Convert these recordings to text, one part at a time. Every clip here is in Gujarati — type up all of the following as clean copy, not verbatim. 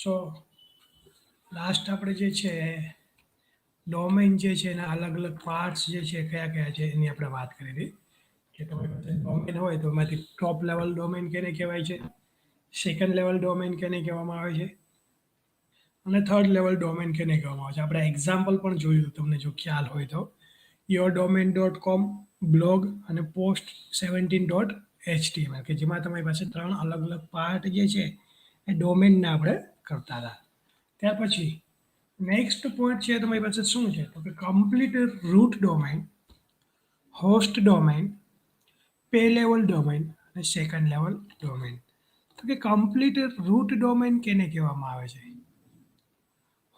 સો લાસ્ટ આપણે જે છે ડોમેન જે છે એના અલગ અલગ પાર્ટ્સ જે છે કયા કયા છે એની આપણે વાત કરી હતી કે તમારી પાસે ડોમેન હોય તો એમાંથી ટોપ લેવલ ડોમેન કેને કહેવાય છે, સેકન્ડ લેવલ ડોમેન કેને કહેવામાં આવે છે અને થર્ડ લેવલ ડોમેન કેને કહેવામાં આવે છે. આપણે એક્ઝામ્પલ પણ જોયું તમને જો ખ્યાલ હોય તો yourdomain.com, બ્લોગ અને post17.html કે જેમાં તમારી પાસે 3 અલગ અલગ પાર્ટ જે છે એ ડોમેનના આપણે કરતા હતા. ત્યાર પછી નેક્સ્ટ પોઈન્ટ છે તમારી પાસે શું છે તો કે complete root domain, host domain, pay level domain અને સેકન્ડ લેવલ ડોમેન. તો કે કમ્પ્લીટ રૂટ ડોમેન કેને કહેવામાં આવે છે,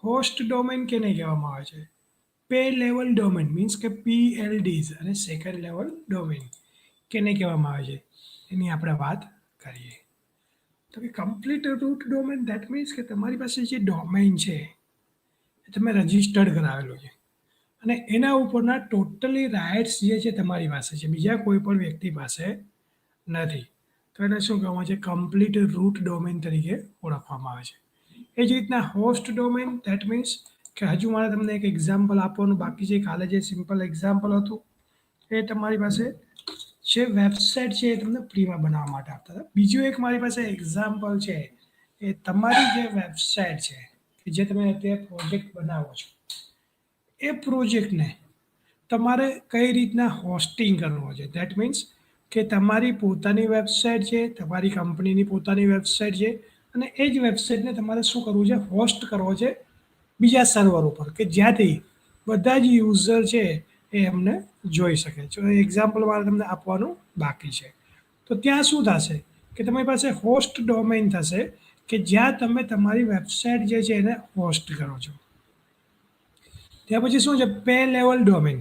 હોસ્ટ ડોમેન કેને કહેવામાં આવે છે, પે લેવલ ડોમેન મીન્સ કે PLDs અને સેકન્ડ લેવલ ડોમેન કેને કહેવામાં આવે છે એની આપણે વાત કરીએ. તો કે complete root domain that means કે તમારી પાસે જે ડોમેન છે એ તમે રજિસ્ટર્ડ કરાવેલો છે અને એના ઉપરના ટોટલી રાઇટ્સ જે છે તમારી પાસે છે, બીજા કોઈ પણ વ્યક્તિ પાસે નથી. તો એને શું કહેવામાં આવે છે, કમ્પ્લીટ રૂટ ડોમેન તરીકે ઓળખવામાં આવે છે. એ જ રીતના હોસ્ટ ડોમેન ધેટ મીન્સ કે હજુ મારે તમને એક એક્ઝામ્પલ આપવાનું બાકી છે. કાલે જે સિમ્પલ એક્ઝામ્પલ હતું એ તમારી પાસે જે વેબસાઇટ છે એ તમને ફ્રીમાં બનાવવા માટે આપતા હતા. બીજું એક મારી પાસે એક્ઝામ્પલ છે એ તમારી જે વેબસાઇટ છે કે જે તમે અત્યારે પ્રોજેક્ટ બનાવો છો એ પ્રોજેક્ટને તમારે કઈ રીતના હોસ્ટિંગ કરવો છે. ધેટ મીન્સ કે તમારી પોતાની વેબસાઇટ છે, તમારી કંપનીની પોતાની વેબસાઇટ છે અને એ જ વેબસાઇટને તમારે શું કરવું છે, હોસ્ટ કરવો છે બીજા સર્વર ઉપર કે જ્યાંથી બધા જ યુઝર છે એ અમને જોઈ શકે. જો એક્ઝામ્પલ મારે તમને આપવાનું બાકી છે. તો ત્યાં શું થશે કે તમારી પાસે હોસ્ટ ડોમેન થશે કે જ્યાં તમે તમારી વેબસાઇટ જે છે એને હોસ્ટ કરો છો. ત્યાં પછી શું છે, પે લેવલ ડોમેન.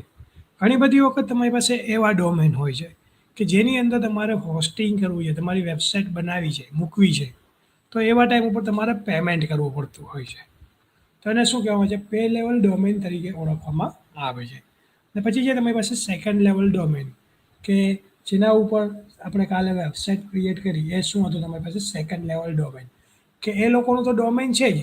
ઘણી બધી વખત તમારી પાસે એવા ડોમેન હોય છે કે જેની અંદર તમારે હોસ્ટિંગ કરવું છે, તમારી વેબસાઇટ બનાવી છે, મૂકવી છે, તો એવા ટાઈમ ઉપર તમારે પેમેન્ટ કરવું પડતું હોય છે. તો એને શું કહેવામાં આવે છે, પે લેવલ ડોમેન તરીકે ઓળખવામાં આવે છે. અને પછી છે તમારી પાસે સેકન્ડ લેવલ ડોમેન કે જેના ઉપર આપણે કાલે વેબસાઇટ ક્રિએટ કરી એ શું હતું તમારી પાસે સેકન્ડ લેવલ ડોમેન કે એ લોકોનું તો ડોમેન છે જ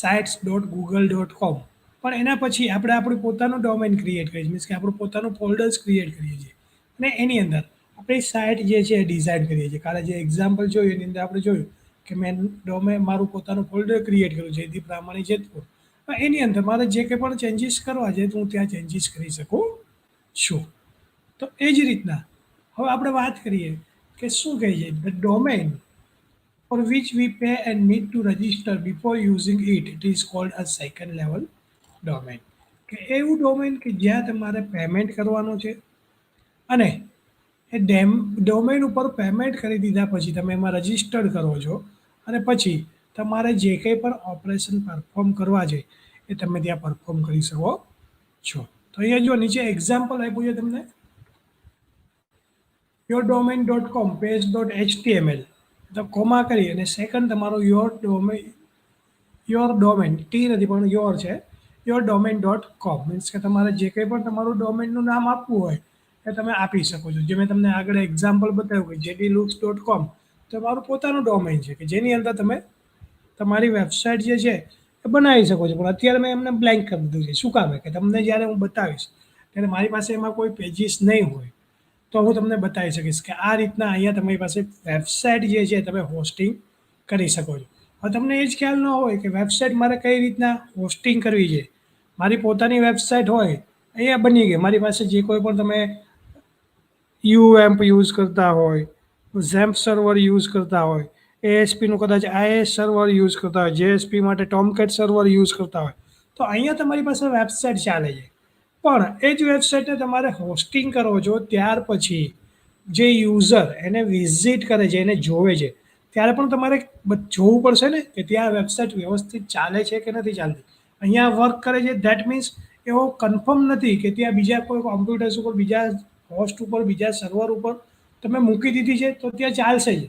sites.google.com, પણ એના પછી આપણે આપણું પોતાનું ડોમેન ક્રિએટ કરીએ મીન્સ કે આપણું પોતાનું ફોલ્ડર્સ ક્રિએટ કરીએ છીએ અને એની અંદર આપણી સાઇટ જે છે એ ડિઝાઇન કરીએ છીએ. કાલે જે એક્ઝામ્પલ જોયું એની અંદર આપણે જોયું કે મેં ડોમેન મારું પોતાનું ફોલ્ડર ક્રિએટ કર્યું છે જયદીપ રામાણી જેતપુર. એની અંદર મારે જે કંઈ પણ ચેન્જીસ કરવા છે તો હું ત્યાં ચેન્જીસ કરી શકું છું. તો એ જ રીતના હવે આપણે વાત કરીએ કે શું કહે છે the domain for which we pay and need to register before using it, it is called a second level domain. કે એવું ડોમેન કે જ્યાં તમારે પેમેન્ટ કરવાનું છે અને એ ડોમેન ઉપર પેમેન્ટ કરી દીધા પછી તમે એમાં રજિસ્ટર્ડ કરો છો અને પછી તમારે જે કંઈ પણ ઓપરેશન પરફોર્મ કરવા છે એ તમે ત્યાં પરફોર્મ કરી શકો છો. તો અહીંયા જો નીચે એક્ઝામ્પલ આપ્યું છે તમને yourdomain.com page.html તો કોમા કરી અને સેકન્ડ તમારો યોર ડોમેન ટી નથી પણ યોર છે yourdomain.com મીન્સ કે તમારે જે કંઈ પણ તમારું ડોમેનનું નામ આપવું હોય એ તમે આપી શકો છો. જે મેં તમને આગળ એક્ઝામ્પલ બતાવ્યું કે jdlooks.com તો મારું પોતાનું ડોમેન છે કે જેની અંદર તમે તમારી વેબસાઇટ જે છે એ બનાવી શકો છો. પણ અત્યારે મેં એમને બ્લેન્ક કરી દીધું છે. શું કામ કે તમને જ્યારે હું બતાવીશ ત્યારે મારી પાસે એમાં કોઈ પેજીસ નહીં હોય તો હું તમને બતાવી શકીશ કે આ રીતના અહીંયા તમારી પાસે વેબસાઇટ જે છે તમે હોસ્ટિંગ કરી શકો છો. હવે તમને એ જ ખ્યાલ ન હોય કે વેબસાઇટ મારે કઈ રીતના હોસ્ટિંગ કરવી છે. મારી પોતાની વેબસાઇટ હોય અહીંયા બની ગઈ, મારી પાસે જે કોઈ પણ તમે UAMP યુઝ કરતા હોય, ઝેમ્પ સર્વર યુઝ કરતા હોય, ASPનું કદાચ IIS સર્વર યુઝ કરતા હોય, JSP માટે ટોમકેટ સર્વર યુઝ કરતા હોય તો અહીંયા તમારી પાસે વેબસાઇટ ચાલે છે. પણ એ જ વેબસાઇટને તમારે હોસ્ટિંગ કરો છો ત્યાર પછી જે યુઝર એને વિઝિટ કરે છે, એને જોવે છે ત્યારે પણ તમારે જોવું પડશે ને કે ત્યાં વેબસાઇટ વ્યવસ્થિત ચાલે છે કે નથી ચાલતી. અહીંયા વર્ક કરે છે ધેટ મીન્સ એવો કન્ફર્મ નથી કે ત્યાં બીજા કોઈ કોમ્પ્યુટર્સ ઉપર, બીજા હોસ્ટ ઉપર, બીજા સર્વર ઉપર તમે મૂકી દીધી છે તો ત્યાં ચાલશે જ.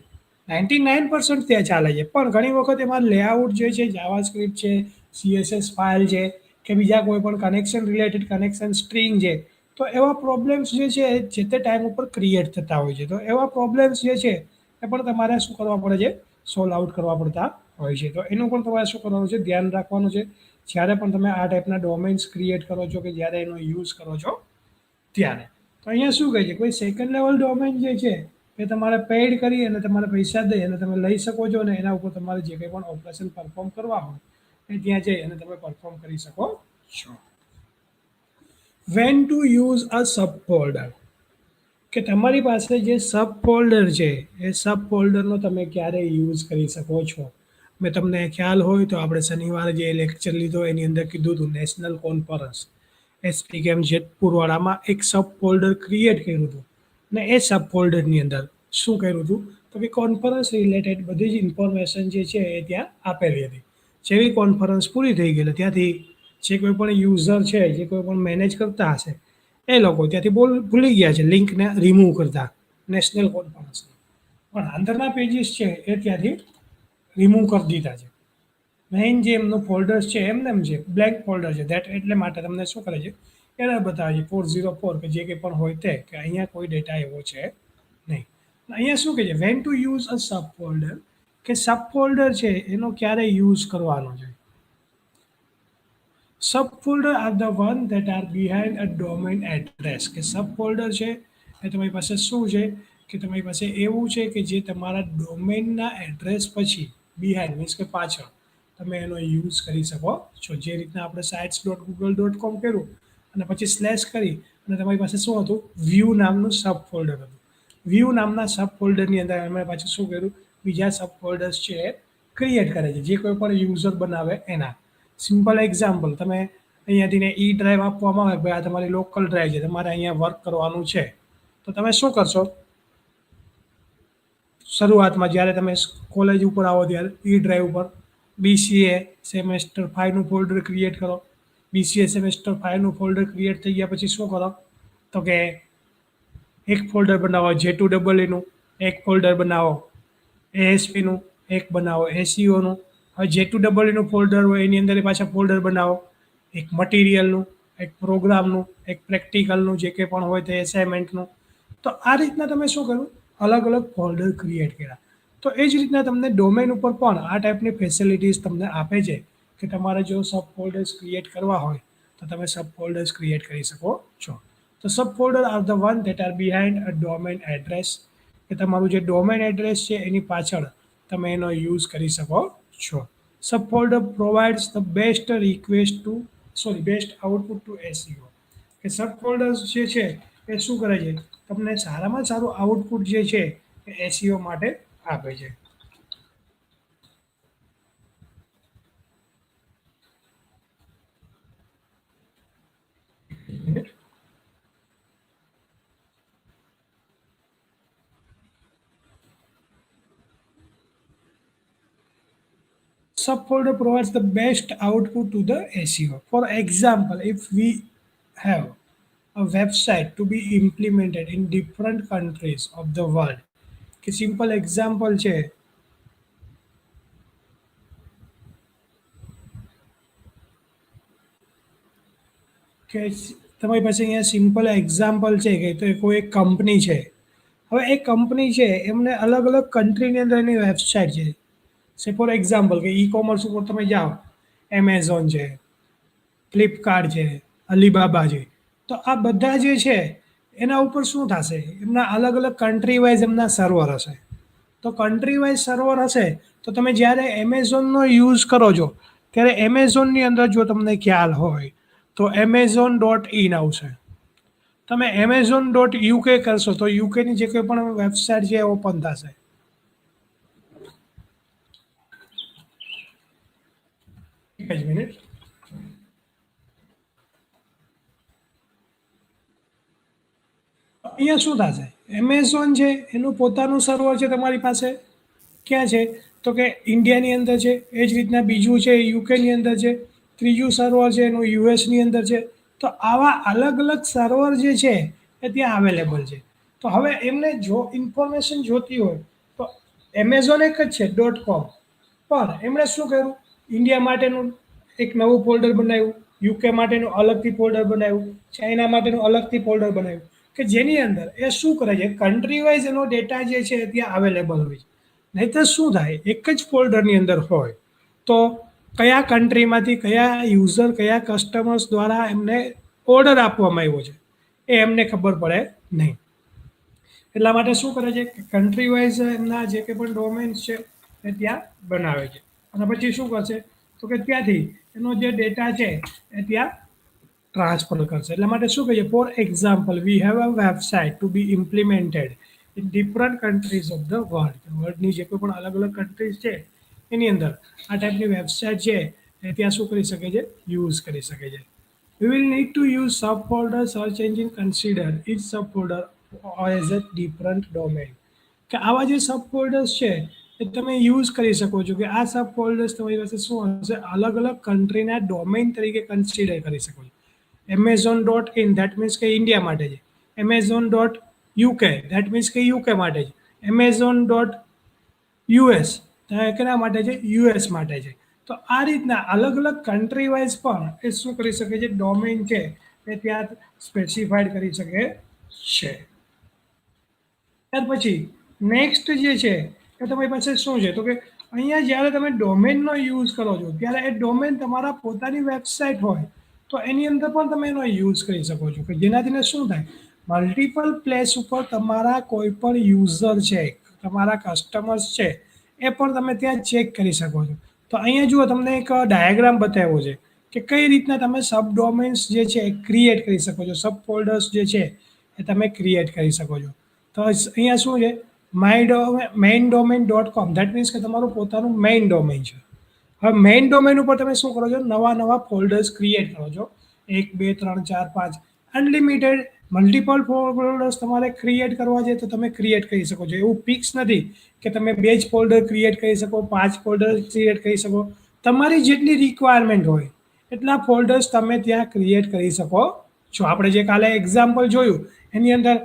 99% ત્યાં ચાલે છે. પણ ઘણી વખત એમાં લેઆઉટ જે છે, જાવાસ્ક્રિપ્ટ છે, CSS ફાઇલ છે કે બીજા કોઈ પણ કનેક્શન રિલેટેડ કનેક્શન સ્ટ્રિંગ છે તો એવા પ્રોબ્લેમ્સ જે છે જે તે ટાઈમ ઉપર ક્રિએટ થતા હોય છે. તો એવા પ્રોબ્લેમ્સ જે છે એ પણ તમારે શું કરવા પડે છે, સોલ્વ આઉટ કરવા પડતા હોય છે. તો એનું પણ તમારે શું કરવાનું છે, ધ્યાન રાખવાનું છે જ્યારે પણ તમે આ ટાઈપના ડોમેન્સ ક્રિએટ કરો છો કે જ્યારે એનો યુઝ કરો છો ત્યારે. તો અહીંયા શું કહે છે, કોઈ સેકન્ડ લેવલ ડોમેન જે છે એ તમારે પેઇડ કરી અને તમારે પૈસા દઈ અને તમે લઈ શકો છો અને એના ઉપર તમારે જે કંઈ પણ ઓપરેશન પરફોર્મ કરવા હોય એ ત્યાં જઈ અને તમે પરફોર્મ કરી શકો છો. When to use a sub folder, કે તમારી પાસે જે સબ ફોલ્ડર છે એ સબ ફોલ્ડરનો તમે ક્યારે યુઝ કરી શકો છો. મેં તમને ખ્યાલ હોય તો આપણે શનિવારે જે લેક્ચર લીધો એની અંદર કીધું હતું નેશનલ કોન્ફરન્સ એસપી કેમ જેતપુરવાળામાં એક સબ ફોલ્ડર ક્રિએટ કર્યું હતું ને એ સબ ફોલ્ડરની અંદર શું કર્યું હતું તો કે કોન્ફરન્સ રિલેટેડ બધી જ ઇન્ફોર્મેશન જે છે એ ત્યાં આપેલી હતી. જેવી કોન્ફરન્સ પૂરી થઈ ગયેલી ત્યાંથી જે કોઈ પણ યુઝર છે જે કોઈ પણ મેનેજ કરતા હશે એ લોકો ત્યાંથી ભૂલી ગયા છે લિંકને રિમૂવ કરતા નેશનલ કોન્ફરન્સ, પણ અંદરના પેજીસ છે એ ત્યાંથી રિમૂવ કરી દીધા છે. મેઇન જે એમનું ફોલ્ડર્સ છે એમને એમ છે બ્લેક ફોલ્ડર છે દેટ એટલે માટે તમને શું કરે છે એરર બતાવે છે 404 કે જે કંઈ પણ હોય તે કે અહીંયા કોઈ ડેટા એવો છે નહીં. અહીંયા શું કહે છે when to use a sub folder, કે સબ ફોલ્ડર છે એનો ક્યારે યુઝ કરવાનો છે. Subfolder are the one that are behind a domain address, કે સબફોલ્ડર છે એ તમારી પાસે શું છે કે તમારી પાસે એવું છે કે જે તમારા ડોમેનના એડ્રેસ પછી બિહાઇન્ડ મીન્સ કે પાછળ તમે એનો યુઝ કરી શકો છો. જે રીતના આપણે sites.google.com કર્યું અને પછી સ્લેશ કરી અને તમારી પાસે શું હતું વ્યૂ નામનું સબ ફોલ્ડર હતું. વ્યૂ નામના સબ ફોલ્ડરની અંદર અમે પાછું શું કર્યું બીજા સબ ફોલ્ડર્સ છે એ ક્રિએટ કરે છે જે કોઈ પણ યુઝર બનાવે એના. સિમ્પલ એક્ઝામ્પલ, તમે અહીંયાથી ને ઈ ડ્રાઈવ આપવામાં આવે ભાઈ આ તમારી લોકલ ડ્રાઈવ છે તમારે અહીંયા વર્ક કરવાનું છે તો તમે શું કરશો શરૂઆતમાં જ્યારે તમે કોલેજ ઉપર આવો ત્યારે ઈ ડ્રાઈવ ઉપર બીસીએ સેમેસ્ટર 5નું ફોલ્ડર ક્રિએટ કરો. બીસીએ સેમેસ્ટર 5નું ફોલ્ડર ક્રિએટ થઈ ગયા પછી શું કરો તો કે એક ફોલ્ડર બનાવો J2EE નું, એક ફોલ્ડર બનાવો એએસપીનું, એક બનાવો એસીઓનું. હવે J2EE ફોલ્ડર હોય એની અંદર પાછા ફોલ્ડર બનાવો એક મટીરિયલનું, એક પ્રોગ્રામનું, એક પ્રેક્ટિકલનું જે કંઈ પણ હોય તે એસાઇનમેન્ટનું. તો આ રીતના તમે શું કર્યું અલગ અલગ ફોલ્ડર ક્રિએટ કર્યા. તો એ જ રીતના તમને ડોમેન ઉપર પણ આ ટાઈપની ફેસિલિટીઝ તમને આપે છે કે તમારે જો સબ ફોલ્ડર્સ ક્રિએટ કરવા હોય તો તમે સબ ફોલ્ડર્સ ક્રિએટ કરી શકો છો. તો sub folder are the one that are behind a domain address, કે તમારું જે ડોમેન એડ્રેસ છે એની પાછળ તમે એનો યુઝ કરી શકો છો. Sub folder provides the best best output to SEO, કે સબ ફોલ્ડર્સ જે છે એ શું કરે છે તમને સારામાં સારું આઉટપુટ જે છે એ એસીઓ માટે આપે છે. Subfolder provides the best output to the SEO. For example, if we have a website to be implemented in different countries of the world, કે સિમ્પલ એક્ઝામ્પલ છે કે તમારી પાસે અહીંયા સિમ્પલ એક્ઝામ્પલ છે કે તો કોઈ એક કંપની છે. હવે એ કંપની છે એમને અલગ અલગ કન્ટ્રીની અંદર એની વેબસાઇટ છે. સે ફોર એક્ઝામ્પલ કે ઈ કોમર્સ ઉપર તમે જાઓ એમેઝોન છે, ફ્લિપકાર્ટ છે, અલીબાબા છે, તો આ બધા જે છે એના ઉપર શું થશે એમના અલગ અલગ કન્ટ્રી વાઇઝ એમના સર્વર હશે. તો કન્ટ્રી વાઇઝ સર્વર હશે તો તમે જ્યારે એમેઝોનનો યુઝ કરો છો ત્યારે એમેઝોનની અંદર જો તમને ખ્યાલ હોય તો amazon.in આવશે. તમે amazon.uk કરશો તો યુકેની જે કોઈ પણ વેબસાઇટ છે એ ઓપન થશે. એક જ મિનિટ. અહીંયા શું થશે એમેઝોન છે એનું પોતાનું સર્વર છે તમારી પાસે ક્યાં છે તો કે ઇન્ડિયાની અંદર છે. એ જ રીતના બીજું છે યુકેની અંદર છે, ત્રીજું સર્વર છે એનું યુએસની અંદર છે. તો આવા અલગ અલગ સર્વર જે છે એ ત્યાં અવેલેબલ છે. તો હવે એમને જો ઇન્ફોર્મેશન જોતી હોય તો એમેઝોન એક જ છે .com, પણ એમણે શું કર્યું ઇન્ડિયા માટેનું એક નવું ફોલ્ડર બનાવ્યું, યુકે માટેનું અલગથી ફોલ્ડર બનાવ્યું, ચાઇના માટેનું અલગથી ફોલ્ડર બનાવ્યું કે જેની અંદર એ શું કરે છે કન્ટ્રી વાઇઝ એનો ડેટા જે છે એ ત્યાં અવેલેબલ હોય છે. નહીંતર શું થાય, એક જ ફોલ્ડરની અંદર હોય તો કયા કન્ટ્રીમાંથી કયા યુઝર કયા કસ્ટમર્સ દ્વારા એમને ઓર્ડર આપવામાં આવ્યો છે એ એમને ખબર પડે નહીં. એટલા માટે શું કરે છે કે કન્ટ્રી વાઇઝ એમના જે કંઈ પણ ડોમેન્સ છે એ ત્યાં બનાવે છે અને પછી શું કરશે તો કે ત્યાંથી એનો જે ડેટા છે એ ત્યાં ટ્રાન્સફર કરશે. એટલા માટે શું કહીએ, for example we have a website to be implemented in different countries of the world. વર્લ્ડની જે કોઈ પણ અલગ અલગ કન્ટ્રીઝ છે એની અંદર આ ટાઈપની વેબસાઇટ છે એ ત્યાં શું કરી શકે છે, યુઝ કરી શકે છે. We will need to use subfolder search engine consider each subfolder as a different domain. કે આવા જે સબફોલ્ડર્સ છે એ તમે યુઝ કરી શકો છો કે આ સબફોલ્ડર્સ તમારી પાસે શું હશે, અલગ અલગ કન્ટ્રીના ડોમેઇન તરીકે કન્સિડર કરી શકો છો. Amazon.in ધેટ મીન્સ કે ઇન્ડિયા માટે છે. Amazon.UK ધેટ મીન્સ કે યુકે માટે છે. Amazon.US કેના માટે છે, યુએસ માટે છે. તો આ રીતના અલગ અલગ કન્ટ્રી વાઇઝ પણ એ શું કરી શકે છે, ડોમેઇન છે એ ત્યાં સ્પેસિફાઈડ કરી શકે છે. ત્યાર પછી નેક્સ્ટ જે છે એ તમારી પાસે શું છે તો કે અહીંયા જ્યારે તમે ડોમેનનો યુઝ કરો છો ત્યારે એ ડોમેન તમારા પોતાની વેબસાઇટ હોય તો એની અંદર પણ તમે એનો યુઝ કરી શકો છો કે જેનાથી શું થાય, મલ્ટિપલ પ્લેસ ઉપર તમારા કોઈ પણ યુઝર છે, તમારા કસ્ટમર્સ છે એ પણ તમે ત્યાં ચેક કરી શકો છો. તો અહીંયા જુઓ તમને એક ડાયાગ્રામ બતાવ્યો છે કે કઈ રીતના તમે સબ ડોમેન્સ જે છે એ ક્રિએટ કરી શકો છો, સબ ફોલ્ડર્સ જે છે એ તમે ક્રિએટ કરી શકો છો. તો અહીંયા શું છે, main domain .com that means કે તમારું પોતાનું મેઇન ડોમેન છે. હવે મેઇન ડોમેન ઉપર તમે શું કરો છો, નવા નવા ફોલ્ડર્સ ક્રિએટ કરો છો, 1 2 3 4 5 અનલિમિટેડ મલ્ટિપલ ફોલ્ડર્સ તમારે ક્રિએટ કરવા છે તો તમે ક્રિએટ કરી શકો છો. એવું ફિક્સ નથી કે તમે 2 જ ફોલ્ડર ક્રિએટ કરી શકો, 5 ફોલ્ડર ક્રિએટ કરી શકો. તમારી જેટલી રિક્વાયરમેન્ટ હોય એટલા ફોલ્ડર્સ તમે ત્યાં ક્રિએટ કરી શકો છો. આપણે જે કાલે એક્ઝામ્પલ જોયું એની અંદર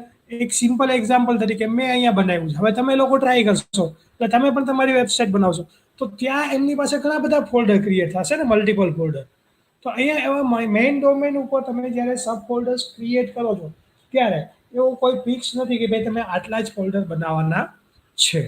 એક સિમ્પલ એક્ઝામ્પલ તરીકે મેં અહીંયા બનાવ્યું છે. હવે તમે લોકો ટ્રાય કરશો એટલે તમે પણ તમારી વેબસાઇટ બનાવશો તો ત્યાં એમની પાસે ઘણા બધા ફોલ્ડર ક્રિએટ થશે ને, મલ્ટિપલ ફોલ્ડર. તો અહીંયા એવા મેઇન ડોમેન ઉપર તમે જ્યારે સબ ફોલ્ડર્સ ક્રિએટ કરો છો ત્યારે એવું કોઈ ફિક્સ નથી કે ભાઈ તમે આટલા જ ફોલ્ડર બનાવવાના છે.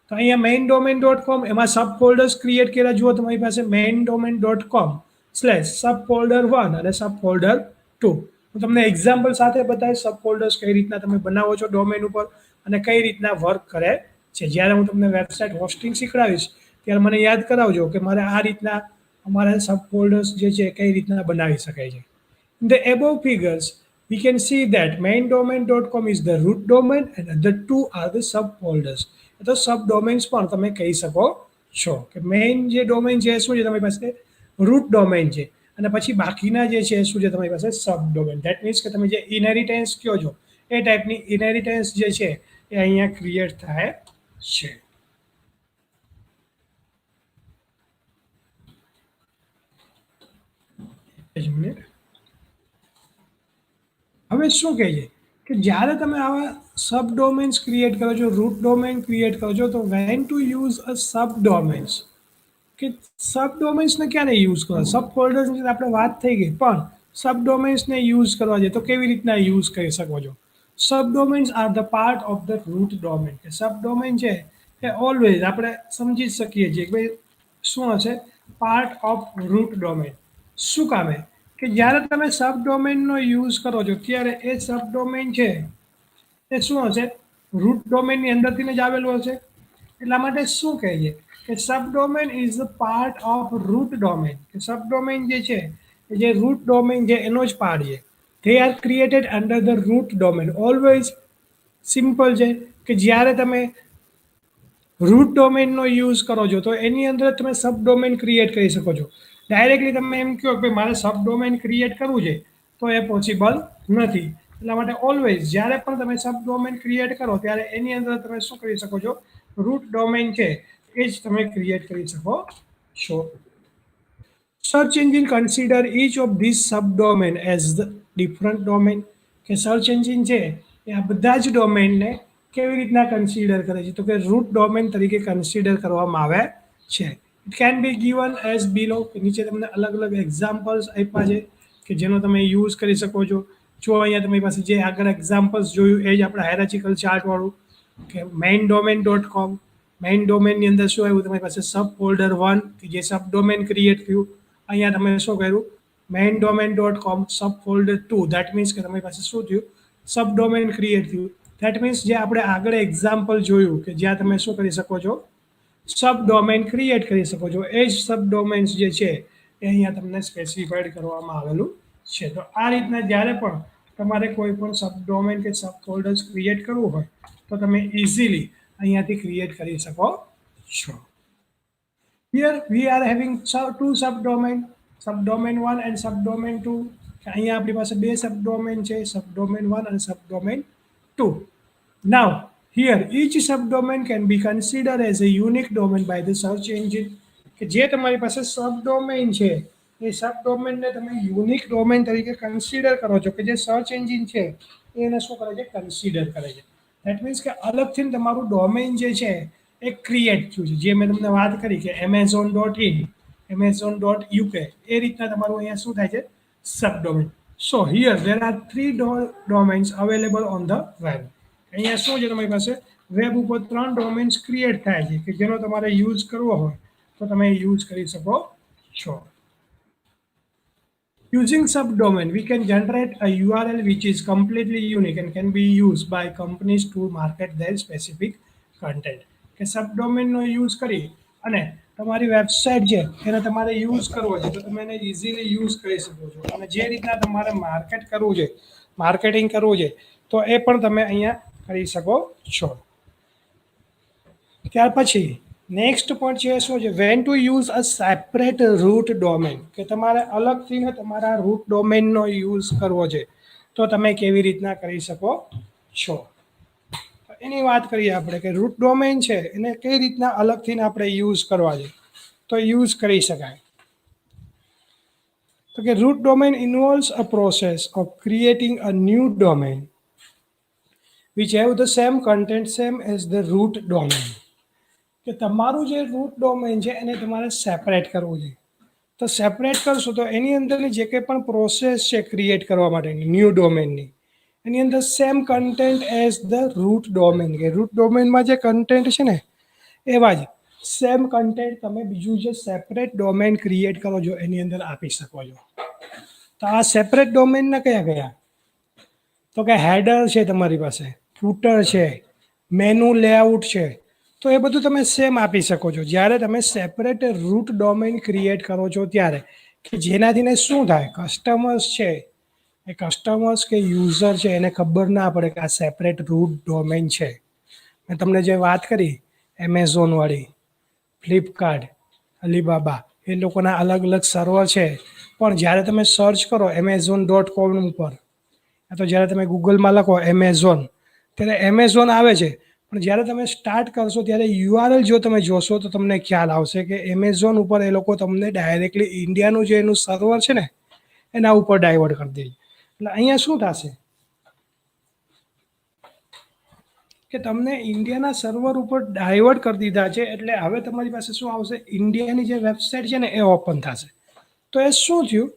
તો અહીંયા મેઇન ડોમેન .com એમાં સબ ફોલ્ડર્સ ક્રિએટ કર્યા, જુઓ તમારી પાસે મેઇન ડોમેન .com/સબ ફોલ્ડર 1 અને સબ ફોલ્ડર 2. હું તમને એક્ઝામ્પલ સાથે બતાવીશ સબ ફોલ્ડર્સ કઈ રીતના તમે બનાવો છો ડોમેન ઉપર અને કઈ રીતના વર્ક કરે છે. જ્યારે હું તમને વેબસાઇટ હોસ્ટિંગ શીખડાવીશ ત્યારે મને યાદ કરાવજો કે મારે આ રીતના અમારા સબ ફોલ્ડર્સ જે છે કઈ રીતના બનાવી શકાય છે. In the above figures, we can see that maindomain.com is the root domain and other two are the subfolders. તો સબ ડોમેન્સ પણ તમે કહી શકો છો કે મેઇન જે ડોમેન છે શું છે તમારી પાસે, રૂટ ડોમેન છે અને પછી બાકીના જે છે શું છે તમારી પાસે સબ ડોમેન. ધેટ મીન્સ કે તમે જે ઇનહેરિટન્સ કહો છો એ ટાઈપની ઇનહેરિટન્સ જે છે એ અહીંયા ક્રિએટ થાય છે. હવે શું કહે છે કે જ્યારે તમે આવા સબ ડોમેન્સ ક્રિએટ કરો છો, રૂટ ડોમેન ક્રિએટ કરો છો, તો when to use a sub domains કે સબ ડોમેન્સને ક્યારે યુઝ કરો, સબ ફોલ્ડર્સની આપણે વાત થઈ ગઈ પણ સબ ડોમેન્સને યુઝ કરવા છે તો કેવી રીતના યુઝ કરી શકો છો. Sub domains are the part of the root domain. કે સબ ડોમેન છે એ ઓલવેઝ આપણે સમજી શકીએ છીએ કે ભાઈ શું હશે, પાર્ટ ઓફ રૂટ ડોમેન. શું કામે કે જ્યારે તમે સબ ડોમેનનો યુઝ કરો છો ત્યારે એ સબ ડોમેન છે એ શું હશે, રૂટ ડોમેનની અંદરથી જ આવેલું હશે. એટલા માટે શું કહે છે કે sub domain is a part of root domain. કે સબ ડોમેન જે છે એ જે રૂટ ડોમેન છે એનો જ પાર્ટ છે. they are created under the root domain. Always simple છે કે જ્યારે તમે રૂટ ડોમેનનો યુઝ કરો છો તો એની અંદર તમે સબ ડોમેન ક્રિએટ કરી શકો છો. ડાયરેક્ટલી તમે એમ કહો કે મારે સબ ડોમેન ક્રિએટ કરવું છે તો એ પોસિબલ નથી. એટલા માટે ઓલવેઝ જ્યારે પણ તમે સબ ડોમેન ક્રિએટ કરો ત્યારે એની અંદર તમે શું કરી શકો છો, રૂટ ડોમેન છે એ જ તમે ક્રિએટ કરી શકો છો. Search engine consider each of these subdomain as the different domain. કે સર્ચ એન્જિન છે એ આ બધા જ ડોમેનને કેવી રીતના કન્સિડર કરે છે તો કે રૂટ ડોમેન તરીકે કન્સિડર કરવામાં આવે છે. It can be given as below. કે નીચે તમને અલગ અલગ એક્ઝામ્પલ્સ આપ્યા છે કે જેનો તમે યુઝ કરી શકો છો. જો અહીંયા તમારી પાસે જે આગળ એક્ઝામ્પલ્સ જોયું એ જ આપણે હાયરાર્ચિકલ ચાર્ટવાળું કે main domain.com, મેઇન ડોમેનની અંદર શું આવ્યું તમારી પાસે સબ ફોલ્ડર 1 કે જે સબ ડોમેન ક્રિએટ થયું. અહીંયા તમે શું કર્યું main domain .com sub folder 2 that means કે તમારી પાસે શું થયું સબ ડોમેન ક્રિએટ થયું. ધેટ મીન્સ જે આપણે આગળ એક્ઝામ્પલ જોયું કે જ્યાં તમે શું કરી શકો છો સબ ડોમેન ક્રિએટ કરી શકો છો. એ જ સબ ડોમેન્સ જે છે એ અહીંયા તમને સ્પેસિફાઈડ કરવામાં આવેલું છે. તો આ રીતના જ્યારે પણ તમારે કોઈ પણ સબ ડોમેન કે સબ ફોલ્ડર્સ ક્રિએટ કરવું હોય તો તમે ઇઝીલી અહીંયાથી ક્રિએટ કરી શકો છો. Here we are having two subdomain, subdomain 1 and subdomain 2. અહીંયા આપણી પાસે બે subdomain છે, subdomain 1 અને subdomain 2. Now, here each subdomain can be considered as a unique domain by the search engine. કે જે તમારી પાસે subdomain છે એ subdomain ને તમે યુનિક ડોમેન તરીકે કન્સિડર કરો છો કે જે સર્ચ એન્જિન છે એને શું કરે છે કન્સિડર કરે છે. ધેટ મીન્સ કે અલગથી તમારું ડોમેન જે છે એ ક્રિએટ થયું છે. જે મેં તમને વાત કરી કે amazon.in amazon.uk એ રીતના તમારું અહીંયા શું થાય છે subdomain. So here there are 3 domains available on the web. અહીંયા શું છે તમારી પાસે વેબ ઉપર 3 ડોમેન્સ ક્રિએટ થાય છે કે જેનો તમારે યુઝ કરવો હોય તો તમે યુઝ કરી શકો છો. Using subdomain, we can generate a URL which is completely unique and can be used by companies to market their specific content. કે સબડોમેનનો યુઝ કરી અને તમારી વેબસાઇટ છે એને તમારે યુઝ કરવો છે તો તમે એને ઇઝીલી યુઝ કરી શકો છો. અને જે રીતના તમારે માર્કેટ કરવું છે માર્કેટિંગ કરવું છે તો એ પણ તમે અહીંયા કરી શકો છો. ત્યાર પછી નેક્સ્ટ પોઈન્ટ છે શું છે when to use a separate root domain. કે તમારે અલગથી તમારા રૂટ ડોમેનનો યુઝ કરવો છે તો તમે કેવી રીતના કરી શકો છો. એની વાત કરીએ આપણે કે રૂટ ડોમેન છે એને કઈ રીતના અલગથી આપણે યુઝ કરવા છે તો યુઝ કરી શકાય. તો કે root domain involves a process of creating a new domain which have the same content same as the root domain. કે તમારું જે રૂટ ડોમેન છે એને તમારે સેપરેટ કરવું છે. તો સેપરેટ કરશો તો એની અંદરની જે કંઈ પણ પ્રોસેસ છે ક્રિએટ કરવા માટેની ન્યૂ ડોમેનની એની અંદર same content as the root domain. કે રૂટ ડોમેનમાં જે કન્ટેન્ટ છે ને એવા જ સેમ કન્ટેન્ટ તમે બીજું જે સેપરેટ ડોમેન ક્રિએટ કરો છો એની અંદર આપી શકો છો. તો આ સેપરેટ ડોમેનના કયા કયા તો કે હેડર છે તમારી પાસે, ફૂટર છે, મેનુ લેઆઉટ છે. તો એ બધું તમે સેમ આપી શકો છો જ્યારે તમે સેપરેટ રૂટ ડોમેન ક્રિએટ કરો છો ત્યારે કે જેનાથી ને શું થાય કસ્ટમર્સ છે એ કસ્ટમર્સ કે યુઝર છે એને ખબર ના પડે કે આ સેપરેટ રૂટ ડોમેન છે. મેં તમને જે વાત કરી એમેઝોનવાળી, ફ્લિપકાર્ટ, અલીબાબા એ લોકોના અલગ અલગ સર્વર છે પણ જ્યારે તમે સર્ચ કરો amazon.com ઉપર તો જ્યારે તમે ગૂગલમાં લખો એમેઝોન ત્યારે એમેઝોન આવે છે પણ જ્યારે તમે સ્ટાર્ટ કરશો ત્યારે યુઆરએલ જો તમે જોશો તો તમને ખ્યાલ આવશે કે એમેઝોન ઉપર એ લોકો તમને ડાયરેક્ટલી ઇન્ડિયાનું જે એનું સર્વર છે ને એના ઉપર ડાયવર્ટ કરી દે. એટલે અહીંયા શું થશે કે તમને ઇન્ડિયાના સર્વર ઉપર ડાયવર્ટ કરી દીધા છે એટલે હવે તમારી પાસે શું આવશે ઇન્ડિયાની જે વેબસાઇટ છે ને એ ઓપન થશે. તો એ શું થયું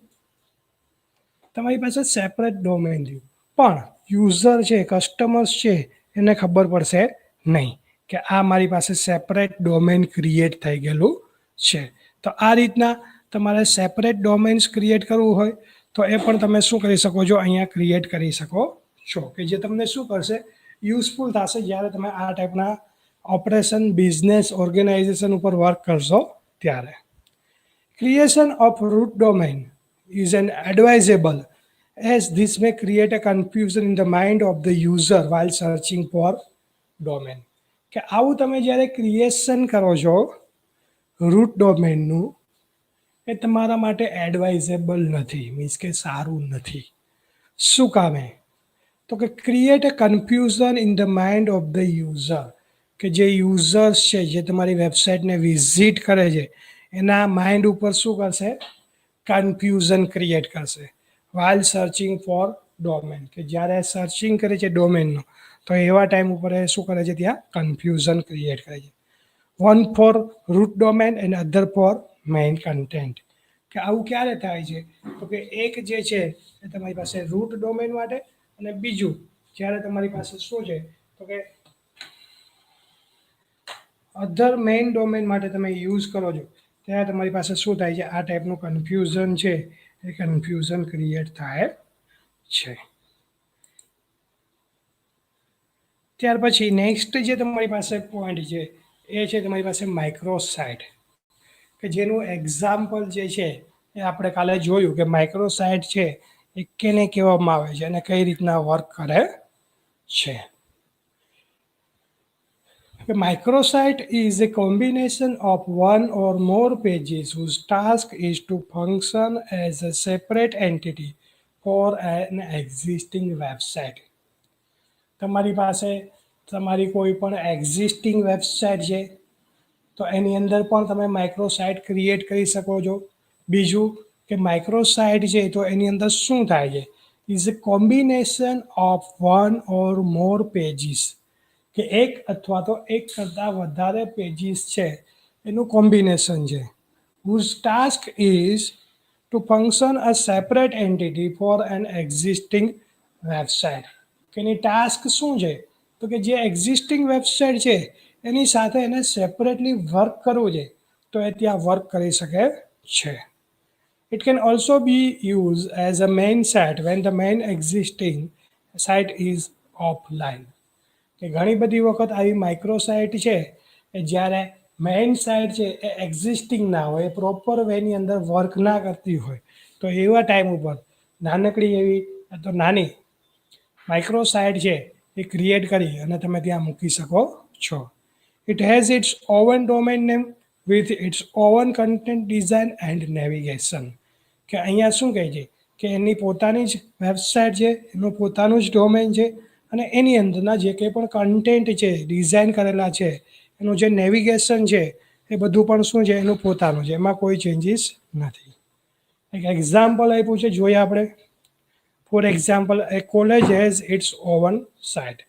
તમારી પાસે સેપરેટ ડોમેન થયું પણ યુઝર છે કસ્ટમર્સ છે એને ખબર પડશે નહીં કે આ મારી પાસે સેપરેટ ડોમેન ક્રિએટ થઈ ગયેલું છે. તો આ રીતના તમારે સેપરેટ ડોમેન્સ ક્રિએટ કરવું હોય તો એ પણ તમે શું કરી શકો છો અહીંયા ક્રિએટ કરી શકો છો કે જે તમને શું કરશે યુઝફુલ થશે જ્યારે તમે આ ટાઈપના ઓપરેશન બિઝનેસ ઓર્ગેનાઇઝેશન ઉપર વર્ક કરશો ત્યારે. Creation of root domain is an advisable as this may create a confusion in the mind of the user while searching for domain. કે આવું તમે જ્યારે ક્રિએશન કરો છો રૂટ ડોમેનનું એ તમારા માટે એડવાઇઝેબલ નથી મીન્સ કે સારું નથી. શું કામે તો કે create a confusion in the mind of the user. કે જે યુઝર્સ છે જે તમારી વેબસાઇટને વિઝિટ કરે છે એના માઇન્ડ ઉપર શું કરશે કન્ફ્યુઝન ક્રિએટ કરશે વાઇલ સર્ચિંગ ફોર ડોમેન. કે જ્યારે સર્ચિંગ કરે છે ડોમેનનું તો એવા ટાઈમ ઉપર એ શું કરે છે ત્યાં કન્ફ્યુઝન ક્રિએટ કરે છે. One for root domain and other for main content. કે આવું ક્યારે થાય છે તો કે એક જે છે એ તમારી પાસે રૂટ ડોમેન માટે અને બીજું જ્યારે તમારી પાસે શું છે તો કે અધર મેઇન ડોમેન માટે તમે યુઝ કરો છો ત્યારે તમારી પાસે શું થાય છે, આ ટાઈપનું કન્ફ્યુઝન છે એ કન્ફ્યુઝન ક્રિએટ થાય છે. ત્યાર પછી નેક્સ્ટ જે તમારી પાસે પોઈન્ટ છે એ છે તમારી પાસે માઇક્રોસાઇટ, કે જેનું એક્ઝામ્પલ જે છે એ આપણે કાલે જોયું કે માઇક્રોસાઇટ છે એ કેને કહેવામાં આવે છે અને કઈ રીતના વર્ક કરે છે. Microsite is a combination of one or more pages whose task is to function as a separate entity for an existing website. તમારી પાસે તમારી કોઈ પણ એક્ઝિસ્ટિંગ વેબસાઇટ છે તો એની અંદર પણ તમે માઇક્રોસાઇટ ક્રિએટ કરી શકો છો. બીજું કે માઇક્રોસાઇટ છે તો એની અંદર શું થાય છે, is a combination of one or more pages, કે એક અથવા તો એક કરતાં વધારે પેજીસ છે એનું કોમ્બિનેશન છે. whose task is to function a separate entity for an existing website. કે એની ટાસ્ક શું છે તો કે જે એક્ઝિસ્ટિંગ વેબસાઇટ છે એની સાથે એને સેપરેટલી વર્ક કરવું છે તો એ ત્યાં વર્ક કરી શકે છે. It can also be used as a main site when the main existing site is offline. કે ઘણી બધી વખત આવી માઇક્રોસાઇટ છે એ જ્યારે મેઇન સાઇટ છે એ એક્ઝિસ્ટિંગ ના હોય, પ્રોપર વેની અંદર વર્ક ના કરતી હોય તો એવા ટાઈમ ઉપર નાનકડી એવી તો નાની માઇક્રોસાઇટ છે એ ક્રિએટ કરી અને તમે ત્યાં મૂકી શકો છો. It has it's oven domain name with it's own content design and navigation. કે અહીંયા શું કહે છે કે એની પોતાની જ વેબસાઇટ છે, એનું પોતાનું જ ડોમેન છે અને એની અંદરના જે કંઈ પણ કન્ટેન્ટ છે ડિઝાઇન કરેલા છે, એનું જે નેવિગેશન છે એ બધું પણ શું છે એનું પોતાનું છે, એમાં કોઈ ચેન્જીસ નથી. એક એક્ઝામ્પલ આપ્યું છે, જોઈએ આપણે. For example, A college has it's oven site.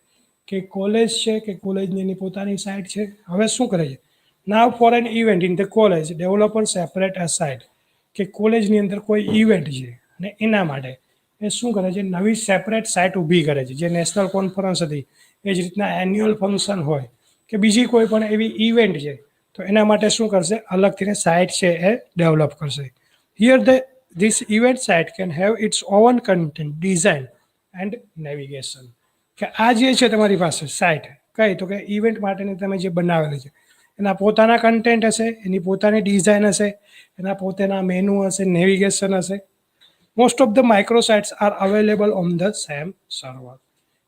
કે કોલેજ છે કે કોલેજની એની પોતાની સાઇટ છે. હવે શું કરે છે, now for an event in the college developer separate a site. કે કોલેજની અંદર કોઈ ઇવેન્ટ છે અને એના માટે એ શું કરે છે, નવી સેપરેટ સાઇટ ઊભી કરે છે. જે નેશનલ કોન્ફરન્સ હતી એ જ રીતના એન્યુઅલ ફંક્શન હોય કે બીજી કોઈ પણ એવી ઇવેન્ટ છે તો એના માટે શું કરશે, અલગથી સાઇટ છે એ ડેવલપ કરશે. Here this event site can have its own content design and navigation. કે આ જે છે તમારી પાસે સાઇટ કઈ તો કે ઇવેન્ટ માટેની તમે જે બનાવેલી છે એના પોતાના કન્ટેન્ટ હશે, એની પોતાની ડિઝાઇન હશે, એના પોતાના મેનુ હશે, નેવિગેશન હશે. Most of the microsites are available on the same server.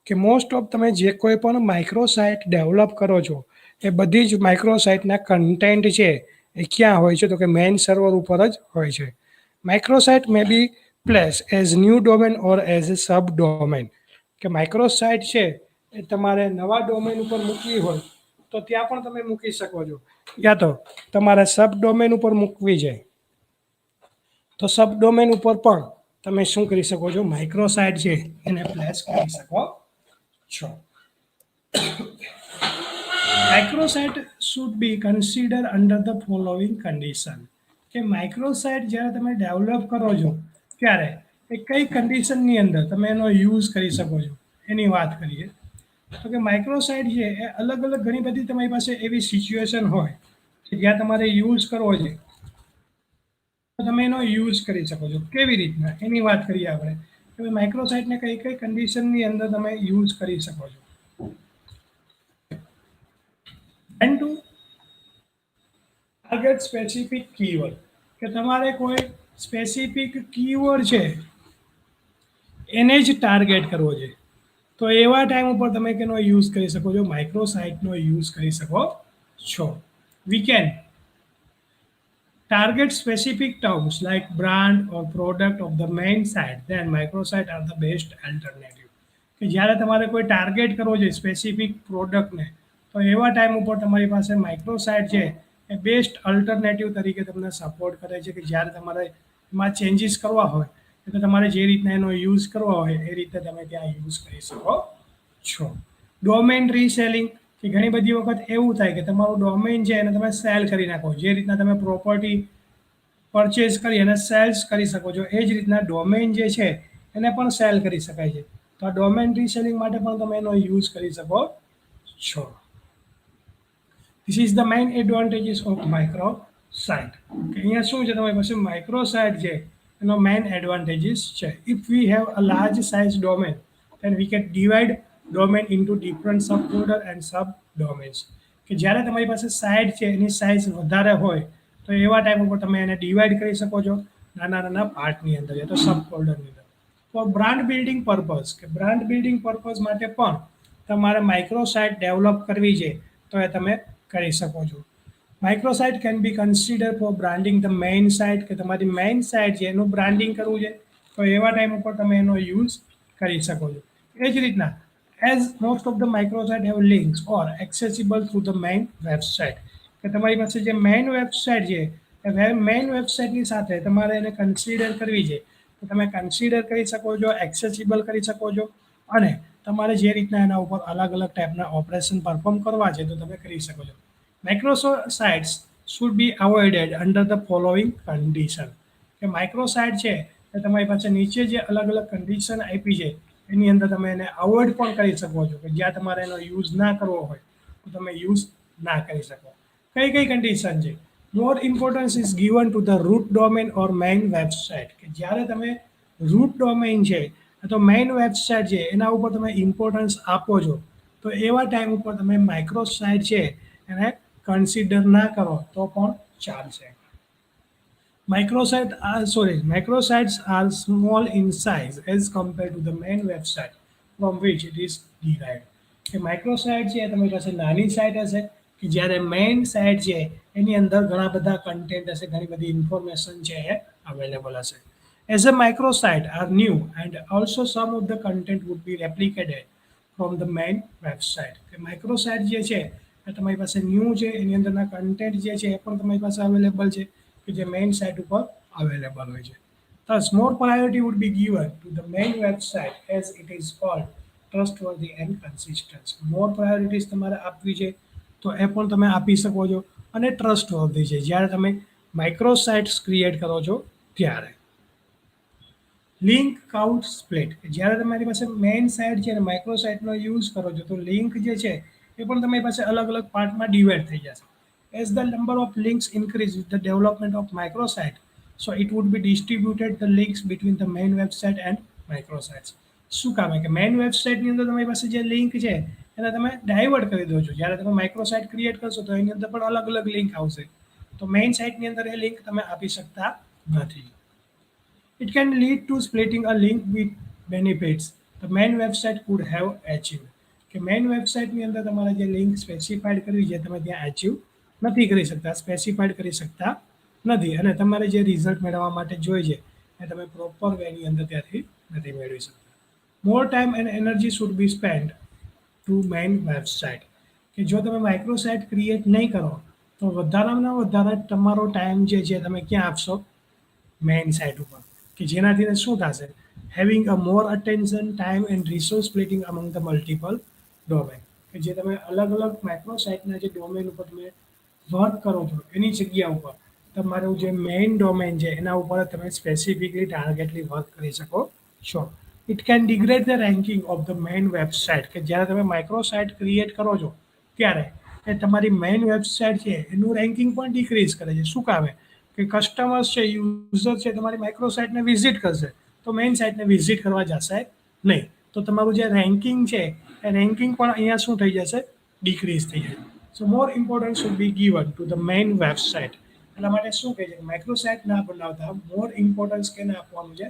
કે મોસ્ટ ઓફ તમે જે કોઈ પણ માઇક્રોસાઇટ ડેવલપ કરો છો એ બધી જ માઇક્રોસાઇટના કન્ટેન્ટ છે એ ક્યાં હોય છે તો કે મેઇન સર્વર ઉપર જ હોય છે. Microsite may be place as new domain or as a sub domain. કે માઇક્રોસાઇટ છે એ તમારે નવા ડોમેન ઉપર મૂકવી હોય તો ત્યાં પણ તમે મૂકી શકો છો, યા તો તમારે સબ ડોમેન ઉપર મૂકવી છે તો સબ ડોમેન ઉપર પણ તમે શું કરી શકો છો, માઇક્રોસાઇટ છે એને પ્લેસ કરી શકો છો. Microsite should be consider under the following condition. કે માઇક્રોસાઇટ જ્યારે તમે ડેવલપ કરો છો ત્યારે એ કઈ કન્ડિશનની અંદર તમે એનો યુઝ કરી શકો છો એની વાત કરીએ તો કે માઇક્રોસાઇટ છે એ અલગ અલગ ઘણી બધી તમારી પાસે એવી સિચ્યુએશન હોય કે જ્યાં તમારે યુઝ કરવો છે તો તમે એનો યુઝ કરી શકો છો. કેવી રીતના એની વાત કરીએ આપણે કે માઇક્રોસાઇટને કઈ કઈ કન્ડિશનની અંદર તમે યુઝ કરી શકો છો. And to target specific keyword. કે તમારે કોઈ સ્પેસિફિક કીવર્ડ છે એને જ ટાર્ગેટ કરવો છે તો એવા ટાઈમ ઉપર તમે કેનો યુઝ કરી શકો છો, માઇક્રોસાઇટનો યુઝ કરી શકો છો. We can target specific terms like brand or product of the main site, then microsite are the best alternative. કે જ્યારે તમારે કોઈ ટાર્ગેટ કરવો છે સ્પેસિફિક પ્રોડક્ટને તો એવા ટાઈમ ઉપર તમારી પાસે માઇક્રોસાઇટ છે એ બેસ્ટ અલ્ટરનેટિવ તરીકે તમને સપોર્ટ કરે છે. કે જ્યારે તમારે એમાં ચેન્જીસ કરવા હોય તો તમારે જે રીતના એનો યુઝ કરવા હોય એ રીતે તમે ત્યાં યુઝ કરી શકો છો. Domain reselling. કે ઘણી બધી વખત એવું થાય કે તમારું ડોમેન છે એને તમે સેલ કરી નાખો, જે રીતના તમે પ્રોપર્ટી પરચેઝ કરી અને સેલ્સ કરી શકો છો એ જ રીતના ડોમેન જે છે એને પણ સેલ કરી શકાય છે. તો આ ડોમેન રીસેલિંગ માટે પણ તમે એનો યુઝ કરી શકો છો. This is the main advantages of microsite. Okay, અહીંયા શું છે તમારી પાસે microsite છે એનો main advantages છે. If we have a large size domain, then we can divide domain into different subfolder and subdomains. કે જ્યારે તમારી પાસે સાઇટ છે એની સાઇઝ વધારે હોય તો એવા ટાઈમ ઉપર તમે એને ડિવાઈડ કરી શકો છો નાના નાના પાર્ટની અંદર યા તો સબ ફોલ્ડરની અંદર. ફોર બ્રાન્ડ બિલ્ડિંગ પર્પઝ કે બ્રાન્ડ બિલ્ડિંગ પર્પઝ માટે પણ તમારે માઇક્રોસાઇટ ડેવલપ કરવી છે તો એ તમે કરી શકો છો. Microsite can be consider for branding the main site કે તમારી મેઇન સાઇટ છે એનું બ્રાન્ડિંગ કરવું છે તો એવા ટાઈમ ઉપર તમે એનો યુઝ કરી શકો છો. એ જ રીતના as most of the microsite have links or accessible through the main website કે તમારી પાસે જે મેઇન વેબસાઇટ છે એ મેઇન વેબસાઇટની સાથે તમારે એને કન્સિડર કરવી છે તો તમે કન્સિડર કરી શકો છો, એક્સેસિબલ કરી શકો છો અને તમારે જે રીતના એના ઉપર અલગ અલગ ટાઈપના ઓપરેશન પરફોર્મ કરવા છે તો તમે કરી શકો છો. Microsites should be avoided under the following condition કે માઇક્રોસાઇટ છે એ તમારી પાસે નીચે જે અલગ અલગ કન્ડિશન આપી છે એની અંદર તમે એને અવોઇડ પણ કરી શકો છો કે જ્યાં તમારે એનો યુઝ ના કરવો હોય તો તમે યુઝ ના કરી શકો. કઈ કઈ કન્ડિશન છે? More importance is given to the root domain or main website કે જ્યારે તમે રૂટ ડોમેન છે તો મેઇન વેબસાઇટ છે એના ઉપર તમે ઇમ્પોર્ટન્સ આપો છો તો એવા ટાઈમ ઉપર તમે માઇક્રોસાઇટ છે એને કન્સિડર ના કરો તો પણ ચાલશે. Microsites are small in size as compared to the main website from which it is derived. કે માઇક્રોસાઇટ છે તમારી પાસે નાની સાઇટ હશે કે જ્યારે મેઇન સાઇટ છે એની અંદર ઘણા બધા કન્ટેન્ટ હશે, ઘણી બધી ઇન્ફોર્મેશન છે એ અવેલેબલ હશે. As a microsite are new and also some of the content would be replicated from the main website. કે માઇક્રોસાઇટ જે છે એ તમારી પાસે ન્યૂ છે એની અંદરના કન્ટેન્ટ જે છે એ પણ તમારી પાસે અવેલેબલ છે કે જે મેઇન સાઇટ ઉપર અવેલેબલ હોય છે. Thus, more priority would be given to the main website as it is called trustworthy and consistent. More priorities તમારે આપવી છે તો એ પણ તમે આપી શકો છો અને ટ્રસ્ટવર્ધી છે જ્યારે તમે માઇક્રોસાઇટ્સ ક્રિએટ કરો છો ત્યારે. લિંક કાઉન્ટ સ્પ્લિટ જ્યારે તમારી પાસે મેઇન સાઇટ છે અને માઇક્રોસાઇટનો યુઝ કરો છો તો લિંક જે છે એ પણ તમારી પાસે અલગ અલગ પાર્ટમાં ડિવાઈડ થઈ જશે. As the number of links increase with the development of microsite, so it would be distributed the links between the main website and microsites. શું કામ કે મેઇન વેબસાઇટની અંદર તમારી પાસે જે લિંક છે એને તમે ડાયવર્ટ કરી દો છો. જ્યારે તમે માઇક્રોસાઇટ ક્રિએટ કરશો તો એની અંદર પણ અલગ અલગ લિંક આવશે તો મેઇન સાઇટની અંદર એ લિંક તમે આપી શકતા નથી. It can lead to splitting a link with benefits the main website could have achieved. કે મેઇન વેબસાઇટની અંદર તમારે જે લિંક સ્પેસિફાઈડ કરવી છે તમે ત્યાં અચીવ નથી કરી શકતા, સ્પેસિફાઈડ કરી શકતા નથી અને તમારે જે રિઝલ્ટ મેળવવા માટે જોઈએ છે એ તમે પ્રોપર વેની અંદર ત્યાંથી નથી મેળવી શકતા. More time and energy should be spend to main website કે જો તમે માઇક્રોસાઇટ ક્રિએટ નહીં કરો તો વધારામાં વધારે તમારો ટાઈમ જે છે તમે ક્યાં આપશો? મેઇન સાઇટ ઉપર કે જેનાથી શું થશે? Having a more attention time and resource splitting અમંગ the multiple domain કે જે તમે અલગ અલગ માઇક્રોસાઇટના જે ડોમેન ઉપર તમે વર્ક કરો છો એની જગ્યા ઉપર તમારું જે મેઇન ડોમેન છે એના ઉપર તમે સ્પેસિફિકલી ટાર્ગેટલી વર્ક કરી શકો છો. It can degrade the ranking of the main website કે જ્યારે તમે માઇક્રોસાઇટ ક્રિએટ કરો છો ત્યારે એ તમારી મેઇન વેબસાઇટ છે એનું રેન્કિંગ પણ ડિક્રીઝ કરે છે. શું કામે કે કસ્ટમર્સ છે, યુઝર છે તમારી માઇક્રોસાઇટને વિઝિટ કરશે તો મેઇન સાઇટને વિઝિટ કરવા જશે નહીં તો તમારું જે રેન્કિંગ છે એ રેન્કિંગ પણ અહીંયા શું થઈ જશે? ડિક્રીઝ થઈ જશે. So more importance should be given to the main website. એટલા માટે શું કહે છે કે માઇક્રોસાઇટ ના બનાવતા મોર ઇમ્પોર્ટન્સ કેને આપવાનું છે?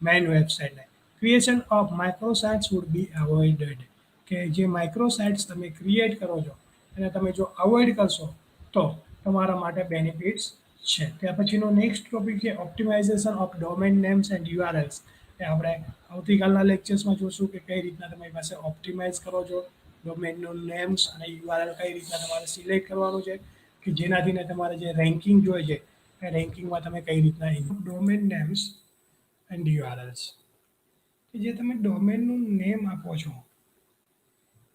મેઇન વેબસાઇટને. Creation of microsites would be avoided કે જે માઇક્રોસાઇટ્સ તમે ક્રિએટ કરો છો એને તમે જો અવોઇડ કરશો તો તમારા માટે બેનિફિટ્સ છે. ત્યાર પછીનો નેક્સ્ટ ટોપિક છે optimisation of domain names and URLs. એ આપણે આવતીકાલના લેક્ચર્સમાં જોશું કે કઈ રીતના તમારી પાસે ઓપ્ટિમાઇઝ કરો છો ડોમેનનું નેમ્સ અને યુઆરએલ કઈ રીતના તમારે સિલેક્ટ કરવાનું છે કે જેનાથી તમારે જે રેન્કિંગ જોઈએ છે એ રેન્કિંગમાં તમે કઈ રીતના ડોમેન નેમ્સ એન્ડ યુઆરએલ્સ કે જે તમે ડોમેનનું નેમ આપો છો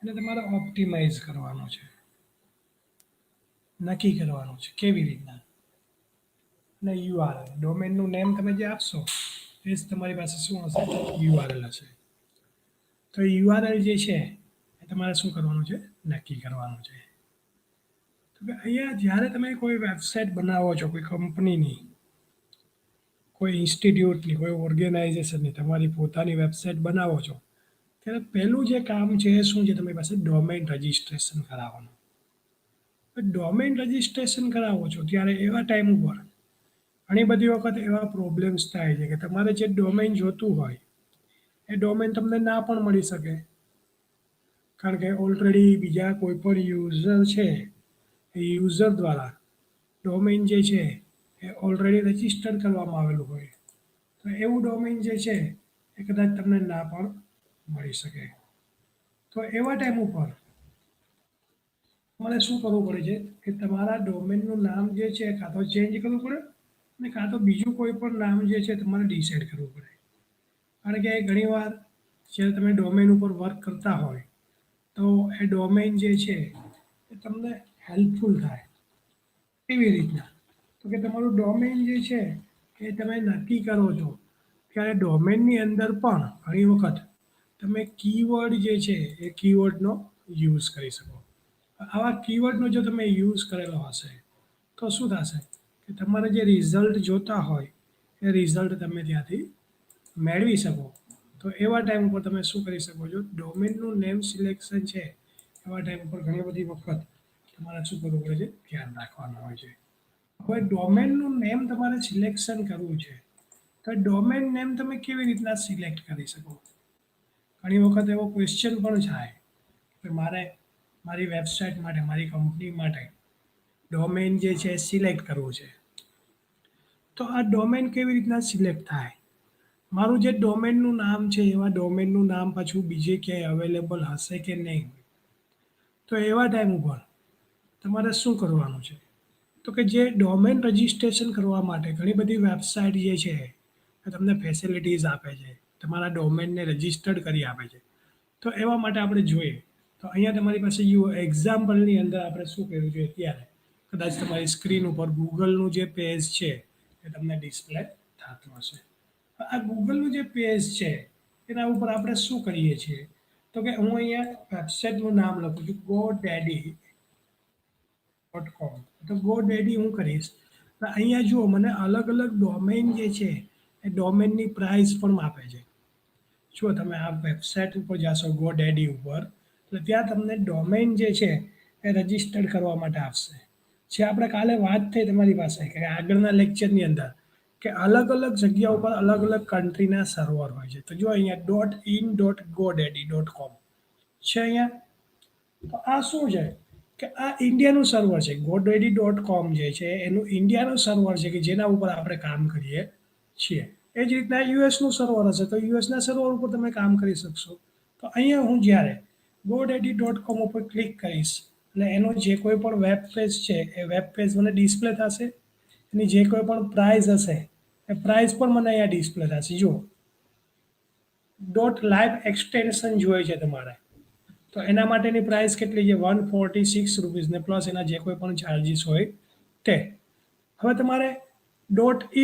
એને તમારે ઓપ્ટિમાઇઝ કરવાનો છે, નક્કી કરવાનું છે કેવી રીતના. અને યુઆરએલ ડોમેનનું નેમ તમે જે આપશો એ જ તમારી પાસે શું હશે? યુઆરએલ હશે. તો યુઆરએલ જે છે એ તમારે શું કરવાનું છે? નક્કી કરવાનું છે. તો કે અહીંયા જ્યારે તમે કોઈ વેબસાઇટ બનાવો છો કોઈ કંપનીની, કોઈ ઇન્સ્ટિટ્યૂટની, કોઈ ઓર્ગેનાઇઝેશનની તમારી પોતાની વેબસાઇટ બનાવો છો, ત્યારે પહેલું જે કામ છે એ શું છે? તમારી પાસે ડોમેઇન રજિસ્ટ્રેશન કરાવવાનું. ડોમેઇન રજિસ્ટ્રેશન કરાવો છો ત્યારે એવા ટાઈમ ઉપર ઘણી બધી વખત એવા પ્રોબ્લેમ્સ થાય છે કે તમારે જે ડોમેઇન જોતું હોય એ ડોમેઇન તમને ના પણ મળી શકે, કારણ કે ઓલરેડી બીજા કોઈ પણ યુઝર છે એ યુઝર દ્વારા ડોમેઇન જે છે એ ઓલરેડી રજિસ્ટર કરવામાં આવેલું હોય, તો એવું ડોમેઇન જે છે એ કદાચ તમને ના પણ મળી શકે. તો એવા ટાઈમ ઉપર તમારે શું કરવું પડે છે કે તમારા ડોમેનનું નામ જે છે કાં તો ચેન્જ કરવું પડે અને કાં તો બીજું કોઈ પણ નામ જે છે તમારે ડિસાઇડ કરવું પડે. કારણ કે ઘણીવાર જ્યારે તમે ડોમેન ઉપર વર્ક કરતા હોય તો એ ડોમેન જે છે એ તમને હેલ્પફુલ થાય. કેવી રીતના? તો કે તમારું ડોમેન જે છે એ તમે નક્કી કરો છો ત્યારે ડોમેનની અંદર પણ ઘણી વખત તમે કીવર્ડ જે છે એ કીવર્ડનો યુઝ કરી શકો. આવા કીવર્ડનો જો તમે યુઝ કરેલો હશે તો શું થશે કે તમારે જે રિઝલ્ટ જોતા હોય એ રિઝલ્ટ તમે ત્યાંથી મેળવી શકો. તો એવા ટાઈમ ઉપર તમે શું કરી શકો છો? ડોમેનનું નેમ સિલેક્શન છે એવા ટાઈમ ઉપર ઘણી બધી વખત તમારે શું કરવું પડે છે? ધ્યાન રાખવાનું હોય છે. હવે ડોમેનનું નેમ તમારે સિલેક્શન કરવું છે તો ડોમેન નેમ તમે કેવી રીતના સિલેક્ટ કરી શકો? ઘણી વખત એવો ક્વેશ્ચન પણ થાય કે મારે મારી વેબસાઇટ માટે, મારી કંપની માટે ડોમેન જે છે એ સિલેક્ટ કરવું છે. તો આ ડોમેન કેવી રીતના સિલેક્ટ થાય? મારું જે ડોમેનનું નામ છે એવા ડોમેનનું નામ પાછું બીજે ક્યાંય અવેલેબલ હશે કે નહીં? તો એવા ટાઈમ ઉપર તમારે શું કરવાનું છે? તો કે જે ડોમેન રજિસ્ટ્રેશન કરવા માટે ઘણી બધી વેબસાઇટ જે છે એ તમને ફેસિલિટીઝ આપે છે, તમારા ડોમેનને રજિસ્ટર્ડ કરી આપે છે. તો એવા માટે આપણે જોઈએ તો અહીંયા તમારી પાસે એક્ઝામ્પલની અંદર આપણે શું કર્યું છે અત્યારે કદાચ તમારી સ્ક્રીન ઉપર ગૂગલનું જે પેજ છે એ તમને ડિસ્પ્લે થતું હશે. આ ગૂગલનું જે પેજ છે એના ઉપર આપણે શું કરીએ છીએ તો કે હું અહીંયા વેબસાઇટનું નામ લખું છું GoDaddy.com. તો GoDaddy હું કરીશ તો અહીંયા જુઓ મને અલગ અલગ ડોમેન જે છે એ ડોમેનની પ્રાઇસ પણ આપે છે. જો તમે આ વેબસાઇટ ઉપર જાશો GoDaddy ઉપર તો ત્યાં તમને ડોમેન જે છે એ રજિસ્ટર્ડ કરવા માટે આપશે. જે આપણે કાલે વાત થઈ તમારી પાસે કે આગળના લેક્ચરની અંદર કે અલગ અલગ જગ્યા ઉપર અલગ અલગ કન્ટ્રીના સર્વર હોય છે. તો જો અહીંયા .in.godaddy.com છે અહીંયા. તો આ શું છે કે આ ઇન્ડિયાનું સર્વર છે. godaddy.com જે છે એનું ઇન્ડિયાનું સર્વર છે કે જેના ઉપર આપણે કામ કરીએ છીએ. એ જ રીતના યુએસનું સર્વર હશે તો યુએસના સર્વર ઉપર તમે કામ કરી શકશો. તો અહીંયા હું જ્યારે godaddy.com ઉપર ક્લિક કરીશ એટલે એનો જે કોઈ પણ વેબ પેજ છે એ વેબ પેજ મને ડિસ્પ્લે થશે. એની જે કોઈ પણ પ્રાઇસ હશે એ પ્રાઇસ પણ મને અહીંયા ડિસ્પ્લે થશે. જુઓ .live એક્સટેન્શન જોઈએ છે તમારે તો એના માટેની પ્રાઇસ કેટલી છે? 146 રૂપીસ ને પ્લસ એના જે કોઈ પણ ચાર્જીસ હોય તે. હવે તમારે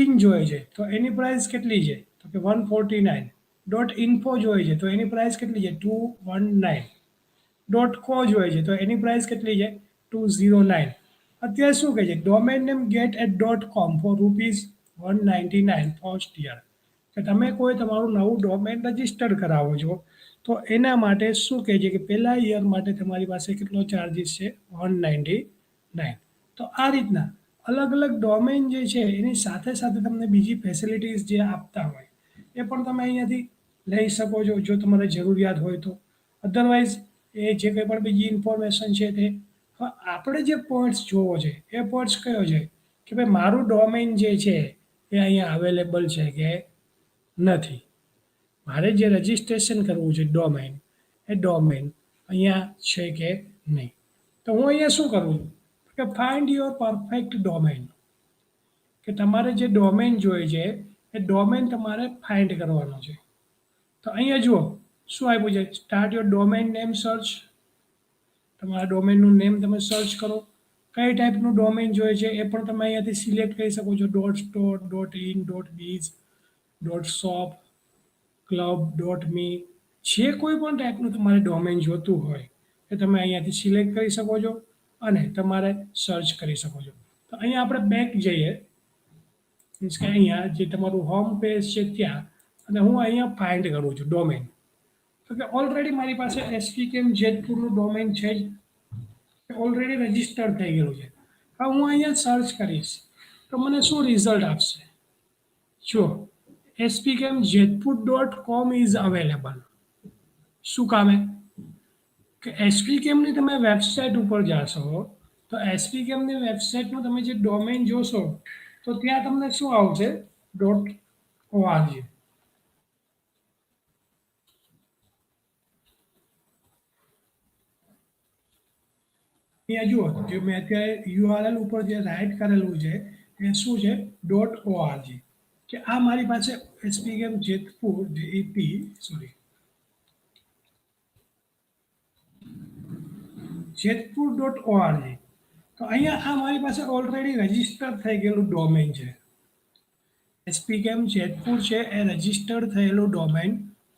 .in જોઈએ છે તો એની પ્રાઇસ કેટલી છે? તો કે 149. .info જોઈએ છે તો એની પ્રાઇસ કેટલી છે? 219. .co જોઈએ છે તો એની પ્રાઇસ કેટલી છે? 209. અત્યારે શું કહે છે? Domain name get at .com for ₹199 first year. કે તમે કોઈ તમારું નવું ડોમેન રજિસ્ટર કરાવો છો તો એના માટે શું કહે છે કે પહેલા યર માટે તમારી પાસે કેટલો ચાર્જિસ છે? 199. તો આ રીતના અલગ અલગ ડોમેન જે છે એની સાથે સાથે તમને બીજી ફેસિલિટીઝ જે આપતા હોય એ પણ તમે અહીંયાથી લઈ શકો છો જો તમારે જરૂરિયાત હોય તો. અધરવાઇઝ એ જે કંઈ પણ બીજી ઇન્ફોર્મેશન છે તે હવે આપણે જે પોઈન્ટ્સ જોવો છે એ પોઈન્ટ્સ કયો છે કે ભાઈ મારું ડોમેન જે છે એ અહીંયા અવેલેબલ છે કે નથી. મારે જે રજિસ્ટ્રેશન કરવું છે ડોમેન એ ડોમેન અહીંયા છે કે નહીં. તો હું અહીંયા શું કરું છું કે ફાઇન્ડ યોર પરફેક્ટ ડોમેન. કે તમારે જે ડોમેન જોઈએ છે એ ડોમેન તમારે ફાઇન્ડ કરવાનો છે. તો અહીંયા જુઓ શું આપ્યું છે? Start your domain name search. તમારા ડોમેનનું નેમ તમે સર્ચ કરો. કઈ ટાઈપનું ડોમેન જોઈએ છે એ પણ તમે અહીંયાથી સિલેક્ટ કરી શકો છો. .store, .in, .biz, .shop, club, .me જે કોઈ પણ ટાઈપનું તમારે ડોમેન જોતું હોય એ તમે અહીંયાથી સિલેક્ટ કરી શકો છો અને તમારે સર્ચ કરી શકો છો. તો અહીંયા આપણે બેક જઈએ, મીન્સ કે અહીંયા જે તમારું હોમ પેજ છે ત્યાં, અને હું અહીંયા ફાઇન્ડ કરું છું ડોમેન. તો કે ઓલરેડી મારી પાસે એસપીકેમ જેતપુરનું ડોમેન છે જ, ઓલરેડી રજિસ્ટર્ડ થઈ ગયેલું છે. હવે હું અહીંયા સર્ચ કરીશ તો મને શું રિઝલ્ટ આપશે? જો એસપીકેમ જેતપુર .com ઇઝ અવેલેબલ. શું કામે? કે એસપીકેમની તમે વેબસાઇટ ઉપર જાશો તો એસપીકેમની વેબસાઇટનું તમે જે ડોમેન જોશો તો ત્યાં તમને શું આવશે? .org. અહીંયા જુઓ, જે મેં અત્યારે યુઆરએલ ઉપર જે રાઇટ કરેલું છે એ શું છે? .org. કે આ મારી પાસે એસપીકેમ જેતપુર જેઈપી સોરી જેતપુર .org. તો અહીંયા આ મારી પાસે ઓલરેડી રજિસ્ટર થઈ ગયેલું ડોમેન છે. એસપીકેમ જેતપુર છે એ રજિસ્ટર્ડ થયેલું ડોમેન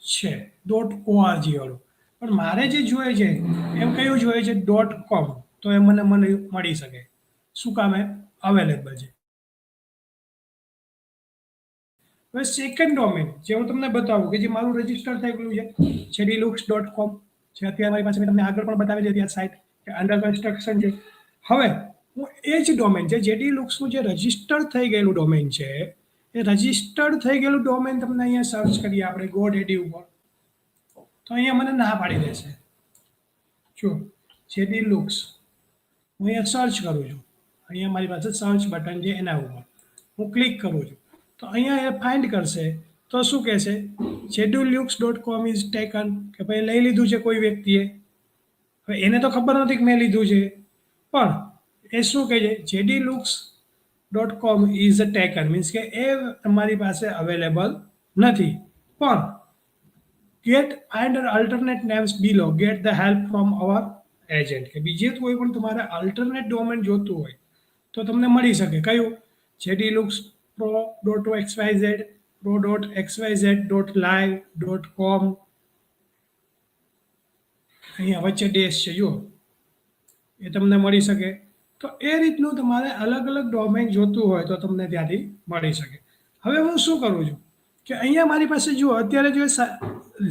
છે .org વાળું. પણ મારે જે જોઈએ છે એમ કયું જોઈએ છે? .com. તો એ મને મળી શકે. શું કામે? અવેલેબલ છે. હવે સેકન્ડ ડોમેન જે હું તમને બતાવું કે જે મારું રજિસ્ટર થઈ ગયું છે jedilux.com, જે અત્યારે મારી પાસે મેં તમને આગળ પણ બતાવેલી હતી આ સાઇટ કે અંડર કન્સ્ટ્રક્શન છે. હવે હું એ જ ડોમેન છે jedilux જે રજિસ્ટર્ડ થઈ ગયેલું ડોમેન છે એ રજિસ્ટર્ડ થઈ ગયેલું ડોમેન તમને અહીંયા સર્ચ કરીએ આપણે GoDaddy ઉપર તો અહીંયા મને ના પાડી દેશે. જો jedilux હું અહીંયા સર્ચ કરું છું, અહીંયા મારી પાસે સર્ચ બટન છે એના ઉપર હું ક્લિક કરું છું તો અહીંયા એ ફાઇન્ડ કરશે. તો શું કહેશે? jedilux.com ઇઝ ટેકન, કે ભાઈ લઈ લીધું છે કોઈ વ્યક્તિએ. હવે એને તો ખબર નથી કે મેં લીધું છે, પણ એ શું કહે છે? jedilux.com is a taken, means કે એ તમારી પાસે અવેલેબલ નથી. પણ get find alternate names below, get the help from our agent, કે બીજે કોઈ પણ તમારે અલ્ટરનેટ ડોમેન જોતું હોય તો તમને મળી શકે. કયું? jedilux pro.xyz, pro.xyz.live.com, અહીંયા વચ્ચે ડેશ છે જુઓ, એ તમને મળી શકે. તો એ રીતનું તમારે અલગ અલગ ડોમેન જોતું હોય તો તમને ત્યાંથી મળી શકે. હવે હું શું કરું છું કે અહીંયા મારી પાસે જુઓ અત્યારે જો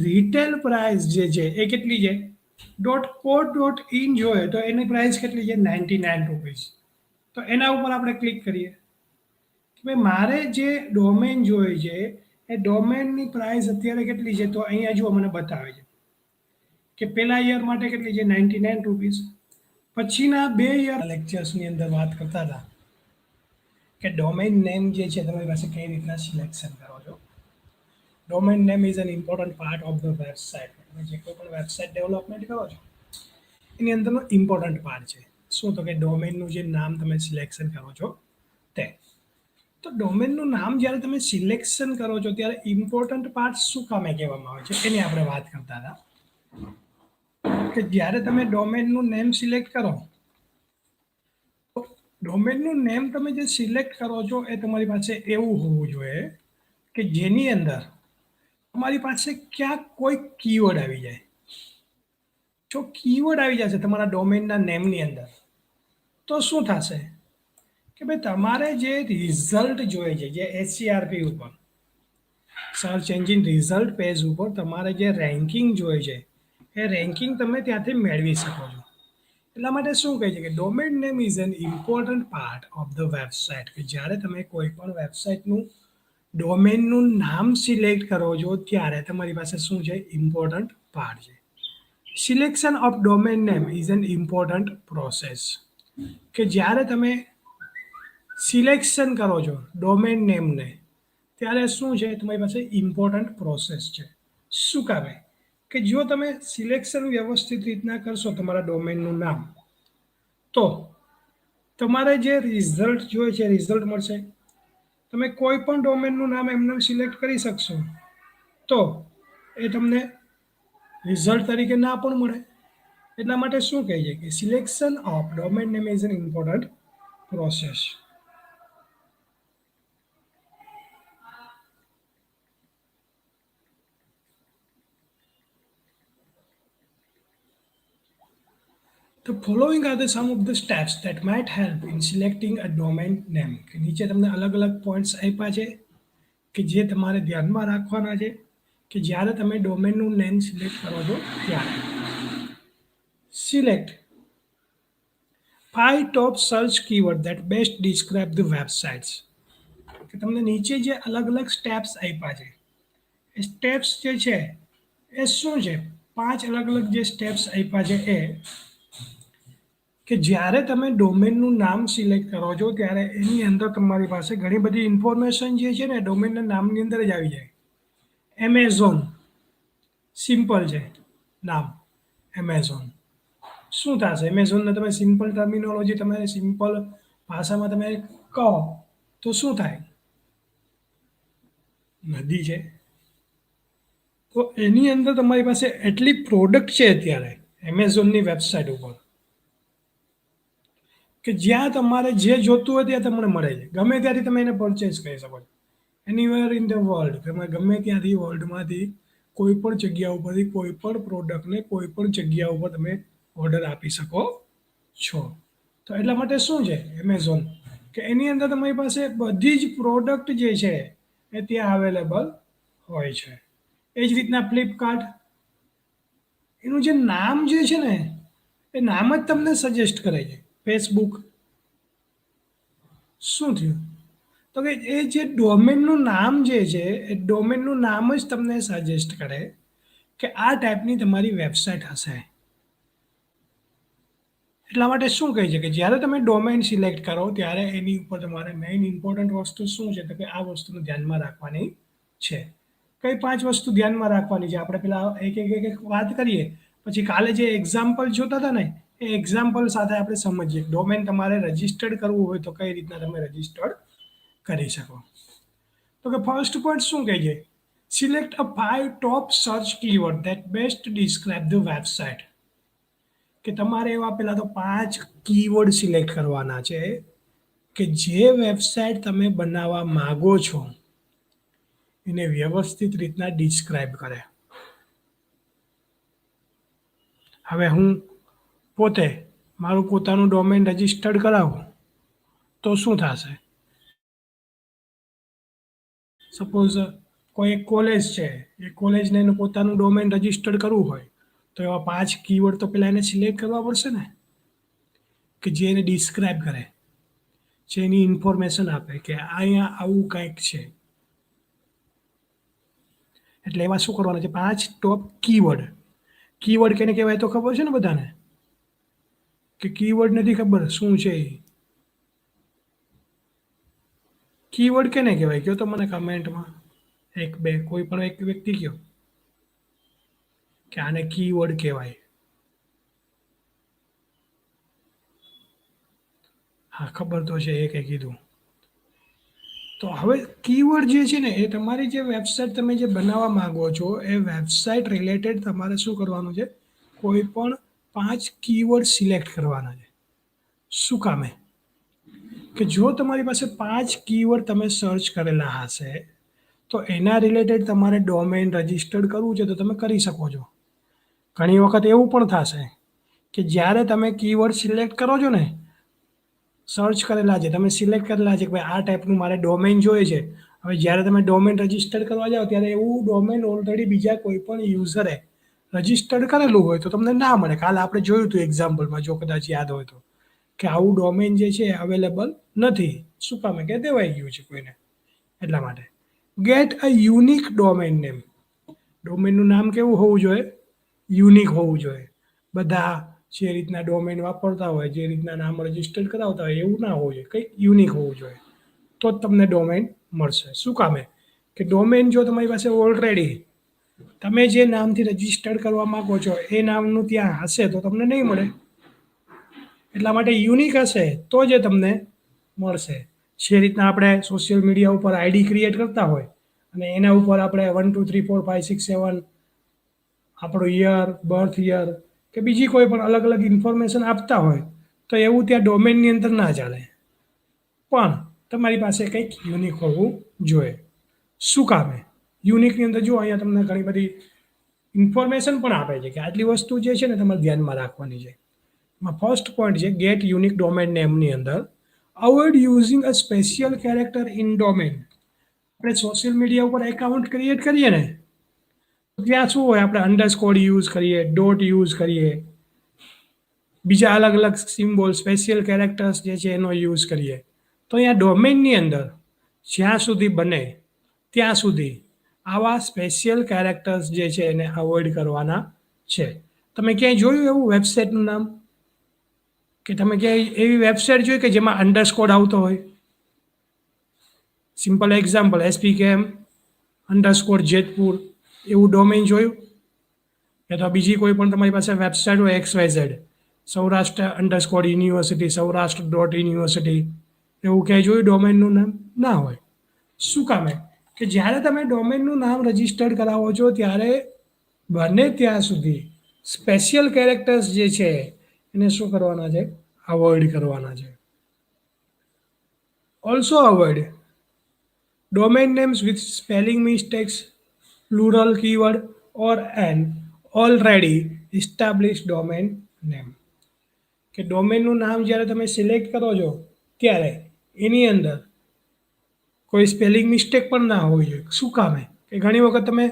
રિટેલ પ્રાઇસ જે છે એ કેટલી છે? .co.in જોઈએ તો એની પ્રાઇસ કેટલી છે? ₹99. તો એના ઉપર આપણે ક્લિક કરીએ કે ભાઈ મારે જે ડોમેન જોઈએ છે એ ડોમેનની પ્રાઇસ અત્યારે કેટલી છે? તો અહીંયા જુઓ મને બતાવે છે કે પહેલા યર માટે કેટલી છે? ₹99. પછીના 2 યર લેક્ચર્સની અંદર વાત કરતા હતા કે ડોમેન નેમ જે છે તમારી પાસે કઈ રીતના સિલેક્શન કરો છો. Domain name is an important part of the website. તમે જે કોઈ પણ વેબસાઇટ ડેવલપમેન્ટ કરો છો એની અંદરનો ઇમ્પોર્ટન્ટ પાર્ટ છે. શું? તો કે ડોમેનનું જે નામ તમે સિલેક્શન કરો છો તે. તો ડોમેનનું નામ જ્યારે તમે સિલેક્શન કરો છો ત્યારે ઇમ્પોર્ટન્ટ પાર્ટ શું કામે કહેવામાં આવે છે એની આપણે વાત કરતા હતા કે જ્યારે તમે ડોમેનનું નેમ સિલેક્ટ કરો તો ડોમેનનું નેમ તમે જે સિલેક્ટ કરો છો એ તમારી પાસે એવું હોવું જોઈએ કે જેની અંદર તમારી પાસે ક્યાંક કોઈ કીવર્ડ આવી જાય. જો કીવર્ડ આવી જશે તમારા ડોમેનના નેમની અંદર તો શું થશે કે ભાઈ તમારે જે રિઝલ્ટ જોઈએ છે, જે એસસીઆરપી ઉપર, સર્ચ એન્જિન રિઝલ્ટ પેજ ઉપર તમારે જે રેન્કિંગ જોઈએ છે એ રેન્કિંગ તમે ત્યાંથી મેળવી શકો છો. એટલા માટે શું કહે છે કે domain name is an important part of the website, કે જ્યારે તમે કોઈ પણ વેબસાઇટનું ડોમેનનું નામ સિલેક્ટ કરો છો ત્યારે તમારી પાસે શું છે? ઇમ્પોર્ટન્ટ પાર્ટ છે. Selection of domain name is an important process, કે જ્યારે તમે સિલેક્શન કરો છો ડોમેન નેમને ત્યારે શું છે? તમારી પાસે ઇમ્પોર્ટન્ટ પ્રોસેસ છે. શું કામે? કે જો તમે સિલેક્શન વ્યવસ્થિત રીતના કરશો તમારા ડોમેનનું નામ તો તમારે જે રિઝલ્ટ જોઈએ છે રિઝલ્ટ મળશે. તમે કોઈ પણ ડોમેનનું નામ એમને સિલેક્ટ કરી શકશો તો એ તમને રિઝલ્ટ તરીકે ના પણ મળે. એટલા માટે શું કહે છે કે selection of domain name is an important process. The following are the some of the steps that might help in selecting a domain name. કે નીચે તમને અલગ અલગ પોઈન્ટ્સ આપ્યા છે કે જે તમારે ધ્યાનમાં રાખવાના છે કે જ્યારે તમે ડોમેનનું નેમ સિલેક્ટ કરો છો ત્યારે select 5 top search keyword that best describe the websites. કે તમને નીચે જે અલગ અલગ સ્ટેપ્સ આપ્યા છે એ સ્ટેપ્સ જે છે એ શું છે 5 અલગ અલગ જે સ્ટેપ્સ આપ્યા છે એ કે જ્યારે તમે ડોમેનનું નામ સિલેક્ટ કરો છો ત્યારે એની અંદર તમારી પાસે ઘણી બધી ઇન્ફોર્મેશન જે છે ને ડોમેનના નામની અંદર જ આવી જાય. એમેઝોન સિમ્પલ છે નામ એમેઝોન. શું થશે એમેઝોનને તમે સિમ્પલ ટર્મિનોલોજી તમે સિમ્પલ ભાષામાં તમે કહો તો શું થાય? નદી છે. તો એની અંદર તમારી પાસે એટલી પ્રોડક્ટ છે અત્યારે એમેઝોનની વેબસાઇટ ઉપર કે જ્યાં તમારે જે જોતું હોય ત્યાં તમને મળે છે. ગમે ત્યાંથી તમે એને પરચેસ કરી શકો છો. એનીવેર ઇન ધ વર્લ્ડ તમે ગમે ત્યાંથી વર્લ્ડમાંથી કોઈ પણ જગ્યા ઉપરથી કોઈ પણ પ્રોડક્ટને કોઈ પણ જગ્યા ઉપર તમે ઓર્ડર આપી શકો છો. તો એટલા માટે શું છે એમેઝોન કે એની અંદર તમારી પાસે બધી જ પ્રોડક્ટ જે છે એ ત્યાં અવેલેબલ હોય છે. એ જ રીતના ફ્લિપકાર્ટ એનું જે નામ જે છે ને એ નામ જ તમને સજેસ્ટ કરે છે. ફેસબુક શું થયું તો કે એ જે ડોમેનનું નામ જે છે એ ડોમેનનું નામ જ તમને સજેસ્ટ કરે કે આ ટાઈપની તમારી વેબસાઇટ હશે. એટલા માટે શું કહે છે કે જ્યારે તમે ડોમેન સિલેક્ટ કરો ત્યારે એની ઉપર તમારે મેઇન ઇમ્પોર્ટન્ટ વસ્તુ શું છે તો કે આ વસ્તુને ધ્યાનમાં રાખવાની છે. કઈ 5 વસ્તુ ધ્યાનમાં રાખવાની છે આપણે પેલા એક એક એક વાત કરીએ પછી કાલે જે એક્ઝામ્પલ જોતા હતા ને એ એક્ઝામ્પલ સાથે આપણે સમજીએ. ડોમેન તમારે રજિસ્ટર્ડ કરવું હોય તો કઈ રીતના તમે રજિસ્ટર્ડ કરી શકો. તો કે ફર્સ્ટ પોઈન્ટ શું કહે છે select a 5 top search keyword that best describe the website. કે તમારે એવા પહેલાં તો 5 કીવર્ડ સિલેક્ટ કરવાના છે કે જે વેબસાઇટ તમે બનાવવા માગો છો એને વ્યવસ્થિત રીતના ડિસ્ક્રાઇબ કરે. હવે હું પોતે મારું પોતાનું ડોમેન રજિસ્ટર્ડ કરાવું તો શું થશે? સપોઝ કોઈ એક કોલેજ છે એ કોલેજને એનું પોતાનું ડોમેન રજિસ્ટર્ડ કરવું હોય તો એવા 5 કીવર્ડ તો પહેલાં એને સિલેક્ટ કરવા પડશે ને કે જે એને ડિસ્ક્રાઇબ કરે જે એની ઇન્ફોર્મેશન આપે કે અહીંયા આવું કંઈક છે. એટલે એવા શું કરવાના છે 5 ટોપ કીવર્ડ. કીવર્ડ કેને કહેવાય તો ખબર છે ને બધાને કે કીવર્ડ નથી ખબર શું છે એ? કીવર્ડ કેને કહેવાય કયો તો મને કમેન્ટમાં એક બે કોઈ પણ એક વ્યક્તિ કયો કે આને કીવર્ડ કહેવાય. હા ખબર તો છે એ કંઈ કીધું. તો હવે કીવર્ડ જે છે ને એ તમારી જે વેબસાઇટ તમે જે બનાવવા માંગો છો એ વેબસાઇટ રિલેટેડ તમારે શું કરવાનું છે કોઈ પણ 5 કીવર્ડ સિલેક્ટ કરવાના છે. શું કામે કે જો તમારી પાસે 5 કીવર્ડ તમે સર્ચ કરેલા હશે તો એના રિલેટેડ તમારે ડોમેન રજિસ્ટર્ડ કરવું છે તો તમે કરી શકો છો. ઘણી વખત એવું પણ થશે કે જ્યારે તમે કીવર્ડ સિલેક્ટ કરો છો ને સર્ચ કરેલા છે તમે સિલેક્ટ કરેલા છે કે ભાઈ આ ટાઈપનું મારે ડોમેન જોઈએ છે. હવે જ્યારે તમે ડોમેન રજિસ્ટર્ડ કરવા જાઓ ત્યારે એવું ડોમેન ઓલરેડી બીજા કોઈ પણ યુઝરે રજિસ્ટર્ડ કરેલું હોય તો તમને ના મળે. કાલે આપણે જોયું હતું એક્ઝામ્પલમાં જો કદાચ યાદ હોય તો કે આવું ડોમેન જે છે અવેલેબલ નથી. શું કામે કે દેવાઈ ગયું છે કોઈને. એટલા માટે get a unique domain name. ડોમેનનું નામ કેવું હોવું જોઈએ? યુનિક હોવું જોઈએ. બધા જે રીતના ડોમેન વાપરતા હોય જે રીતના નામ રજિસ્ટર્ડ કરાવતા હોય એવું ના હોવું જોઈએ. કંઈક યુનિક હોવું જોઈએ તો જ તમને ડોમેન મળશે. શું કામે કે ડોમેન જો તમારી પાસે ઓલરેડી તમે જે નામથી રજિસ્ટર્ડ કરવા માગો છો એ નામનું ત્યાં હશે તો તમને નહીં મળે. એટલા માટે યુનિક હશે તો જ એ તમને મળશે. જે રીતના આપણે સોશિયલ મીડિયા ઉપર આઈડી ક્રિએટ કરતા હોય અને એના ઉપર આપણે 1 2 3 4 5 6 7 આપણો યર બર્થ યર કે બીજી કોઈ પણ અલગ અલગ ઇન્ફોર્મેશન આપતા હોય તો એવું ત્યાં ડોમેનની અંદર ના ચાલે. પણ તમારી પાસે કંઈક યુનિક હોવું જોઈએ. શું કામે યુનિકની અંદર જો અહીંયા તમને ઘણી બધી ઇન્ફોર્મેશન પણ આપે છે કે આટલી વસ્તુ જે છે ને તમારે ધ્યાનમાં રાખવાની છે. ફર્સ્ટ પોઈન્ટ છે ગેટ યુનિક ડોમેન નેમની અંદર avoid using a special character in domain. આપણે સોશિયલ મીડિયા ઉપર એકાઉન્ટ ક્રિએટ કરીએ ને તો ત્યાં શું હોય, આપણે અંડરસ્કોર યુઝ કરીએ, ડોટ યુઝ કરીએ, બીજા અલગ અલગ સિમ્બોલ સ્પેશિયલ કેરેક્ટર્સ જે છે એનો યુઝ કરીએ. તો અહીંયા ડોમેનની અંદર જ્યાં સુધી બને ત્યાં સુધી આવા સ્પેશિયલ કેરેક્ટર્સ જે છે એને અવોઇડ કરવાના છે. તમે ક્યાંય જોયું એવું વેબસાઇટનું નામ, કે તમે ક્યાંય એવી વેબસાઇટ જોઈ કે જેમાં અંડરસ્કોર આવતો હોય? સિમ્પલ એક્ઝામ્પલ એસપીકેએમ અંડરસ્કોર જેતપુર એવું ડોમેન જોયું? કે તો બીજી કોઈ પણ તમારી પાસે વેબસાઇટ હોય XYZ Saurashtra underscore university, Saurashtra dot university, એવું ક્યાંય જોયું ડોમેનનું નામ? ના હોય. શું કામે? કે જ્યારે તમે ડોમેનનું નામ રજિસ્ટર્ડ કરાવો છો ત્યારે બને ત્યાં સુધી સ્પેશિયલ કેરેક્ટર્સ જે છે એને શું કરવાના છે? અવોઇડ કરવાના છે. Also avoid domain names with spelling mistakes, plural keyword, or an already established domain name. કે ડોમેનનું નામ જ્યારે તમે સિલેક્ટ કરો છો ત્યારે એની અંદર કોઈ સ્પેલિંગ મિસ્ટેક પણ ના હોવી જોઈએ. શું કામે? કે ઘણી વખત તમે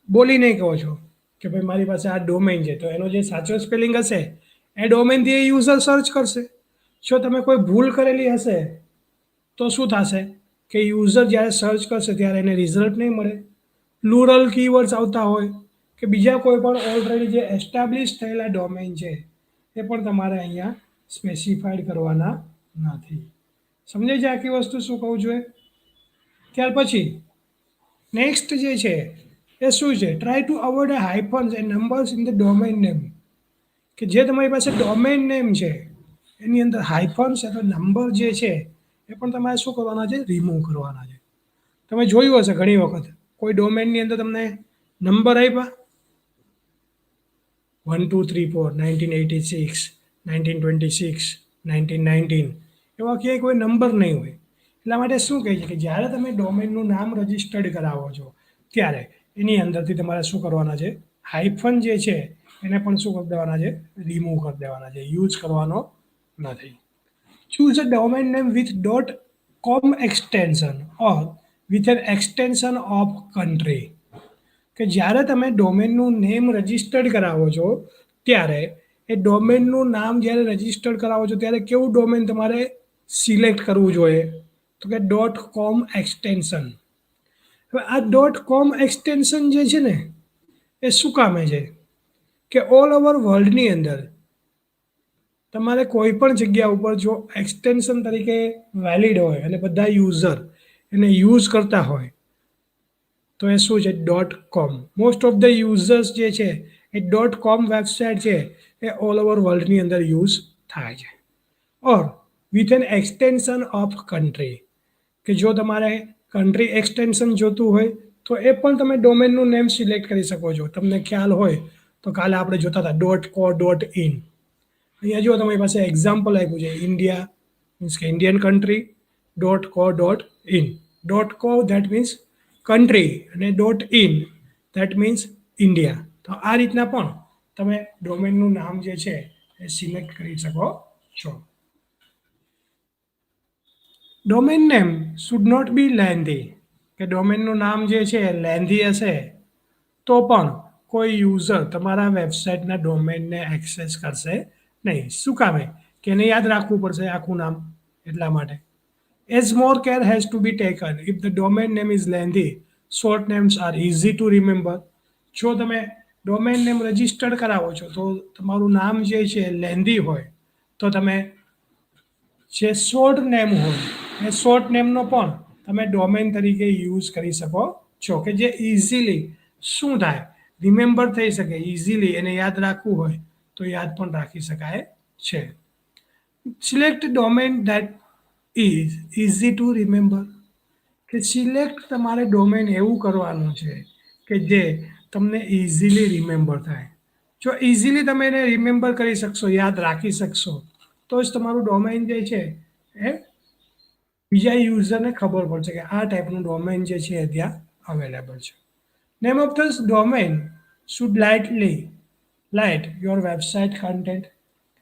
બોલીને કહો છો કે ભાઈ મારી પાસે આ ડોમેન છે, તો એનો જે સાચો સ્પેલિંગ હશે એ ડોમેનથી એ યુઝર સર્ચ કરશે. જો તમે કોઈ ભૂલ કરેલી હશે તો શું થશે કે યુઝર જ્યારે સર્ચ કરશે ત્યારે એને રિઝલ્ટ નહીં મળે. પ્લુરલ કીવર્ડ્સ આવતા હોય કે બીજા કોઈ પણ ઓલરેડી જે એસ્ટાબ્લિશ થયેલા ડોમેન છે એ પણ તમારે અહીંયા સ્પેસિફાઈડ કરવાના નથી. સમજાય છે આખી વસ્તુ શું કહું છું? ત્યાર પછી નેક્સ્ટ જે છે એ શું છે? Try to avoid hyphens and numbers in the domain name. કે જે તમારી પાસે ડોમેન નેમ છે એની અંદર હાઇફન્સ અથવા નંબર જે છે એ પણ તમારે શું કરવાના છે? રિમૂવ કરવાના છે. તમે જોયું હશે ઘણી વખત કોઈ ડોમેનની અંદર તમને નંબર આપ્યા 1234, 1986, 1926, 1919 એવા ક્યાંય કોઈ નંબર નહીં હોય. એટલા માટે શું કહે છે કે જ્યારે તમે ડોમેનનું નામ રજિસ્ટર્ડ કરાવો છો ત્યારે એની અંદરથી તમારે શું કરવાના છે? હાઇફન જે છે એને પણ શું કરી દેવાના છે? રિમૂવ કરી દેવાના છે, યુઝ કરવાનો નથી. Choose a domain name with .com extension or with an extension of country. કે જ્યારે તમે ડોમેનનું નેમ રજિસ્ટર્ડ કરાવો છો ત્યારે એ ડોમેનનું નામ જ્યારે રજિસ્ટર્ડ કરાવો છો ત્યારે કેવું ડોમેન તમારે સિલેક્ટ કરવું જોઈએ? તો કે .com એક્સટેન્શન. હવે આ .com એક્સટેન્શન જે છે ને એ શું કામે છે? કે ઓલ ઓવર વર્લ્ડની અંદર તમારે કોઈ પણ જગ્યા ઉપર જો એક્સટેન્શન તરીકે વેલિડ હોય અને બધા યુઝર એને યુઝ કરતા હોય તો એ શું છે? .com. Most of the users જે છે એ .com વેબસાઇટ છે એ ઓલ ઓવર વર્લ્ડની અંદર યુઝ થાય છે. Or with an extension of country. કે જો તમારે કન્ટ્રી એક્સટેન્શન જોતું હોય તો એ પણ તમે ડોમેનનું નેમ સિલેક્ટ કરી શકો છો. તમને ખ્યાલ હોય તો કાલે આપણે જોતા હતા .co.in. અહીંયા જો તમારી પાસે એક્ઝામ્પલ આપ્યું છે ઇન્ડિયા મીન્સ કે Indian country .co.in. .co that means country અને .in દેટ મીન્સ ઇન્ડિયા. તો આ રીતના પણ તમે ડોમેનનું નામ જે છે એ સિલેક્ટ કરી શકો છો. Domain name should not be lengthy. કે ડોમેનનું નામ જે છે લેન્ધી હશે તો પણ કોઈ યુઝર તમારા વેબસાઇટના ડોમેનને એક્સેસ કરશે નહીં. શું કામે? કે એને યાદ રાખવું પડશે આખું નામ, એટલા માટે. As more care has to be taken if the domain name is lengthy, short names are easy to remember. જો તમે ડોમેન નેમ રજિસ્ટર્ડ કરાવો છો તો તમારું નામ જે છે લેન્ધી હોય તો તમે જે શોર્ટ નેમ હોય એ શોર્ટ નેમનો પણ તમે ડોમેન તરીકે યુઝ કરી શકો છો કે જે ઇઝીલી શું થાય? રિમેમ્બર થઈ શકે. ઇઝીલી એને યાદ રાખવું હોય તો યાદ પણ રાખી શકાય છે. Select domain that is easy to remember. કે સિલેક્ટ તમારે ડોમેન એવું કરવાનું છે કે જે તમને ઇઝીલી રિમેમ્બર થાય. જો ઇઝીલી તમે એને રિમેમ્બર કરી શકશો, યાદ રાખી શકશો તો જ તમારું ડોમેન જે છે એ બીજા યુઝરને ખબર પડશે કે આ ટાઈપનું ડોમેન જે છે એ ત્યાં અવેલેબલ છે. Name of this domain should light your website content.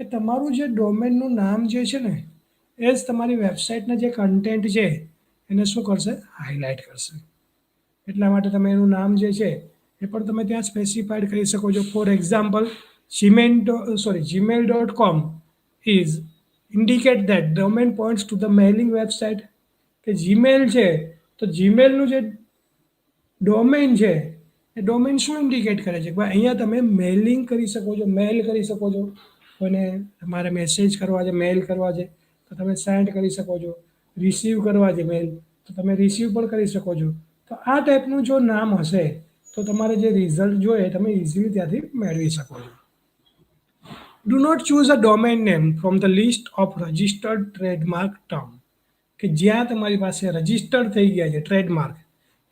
કે તમારું જે ડોમેનનું નામ જે છે ને એ જ તમારી વેબસાઇટના જે કન્ટેન્ટ છે એને શું કરશે, હાઇલાઇટ કરશે. એટલા માટે તમે એનું નામ જે છે એ પણ તમે ત્યાં સ્પેસિફાઈડ કરી શકો છો. For example, gmail.com is indicate that domain points to the mailing website. કે જીમેલ છે તો જીમેલનું જે ડોમેન છે એ ડોમેન શું ઇન્ડિકેટ કરે છે કે ભાઈ અહીંયા તમે મેલિંગ કરી શકો છો, મેલ કરી શકો છો. કોઈને તમારે મેસેજ કરવા છે, મેલ કરવા છે તો તમે સેન્ડ કરી શકો છો. રિસીવ કરવા છે મેલ તો તમે રિસીવ પણ કરી શકો છો. તો આ ટાઈપનું જો નામ હશે તો તમારે જે રિઝલ્ટ જોઈએ તમે ઇઝીલી ત્યાંથી મેળવી શકો છો. Do not choose a domain name from the list of registered trademark term. કે જ્યાં તમારી પાસે રજિસ્ટર્ડ થઈ ગયા છે ટ્રેડમાર્ક,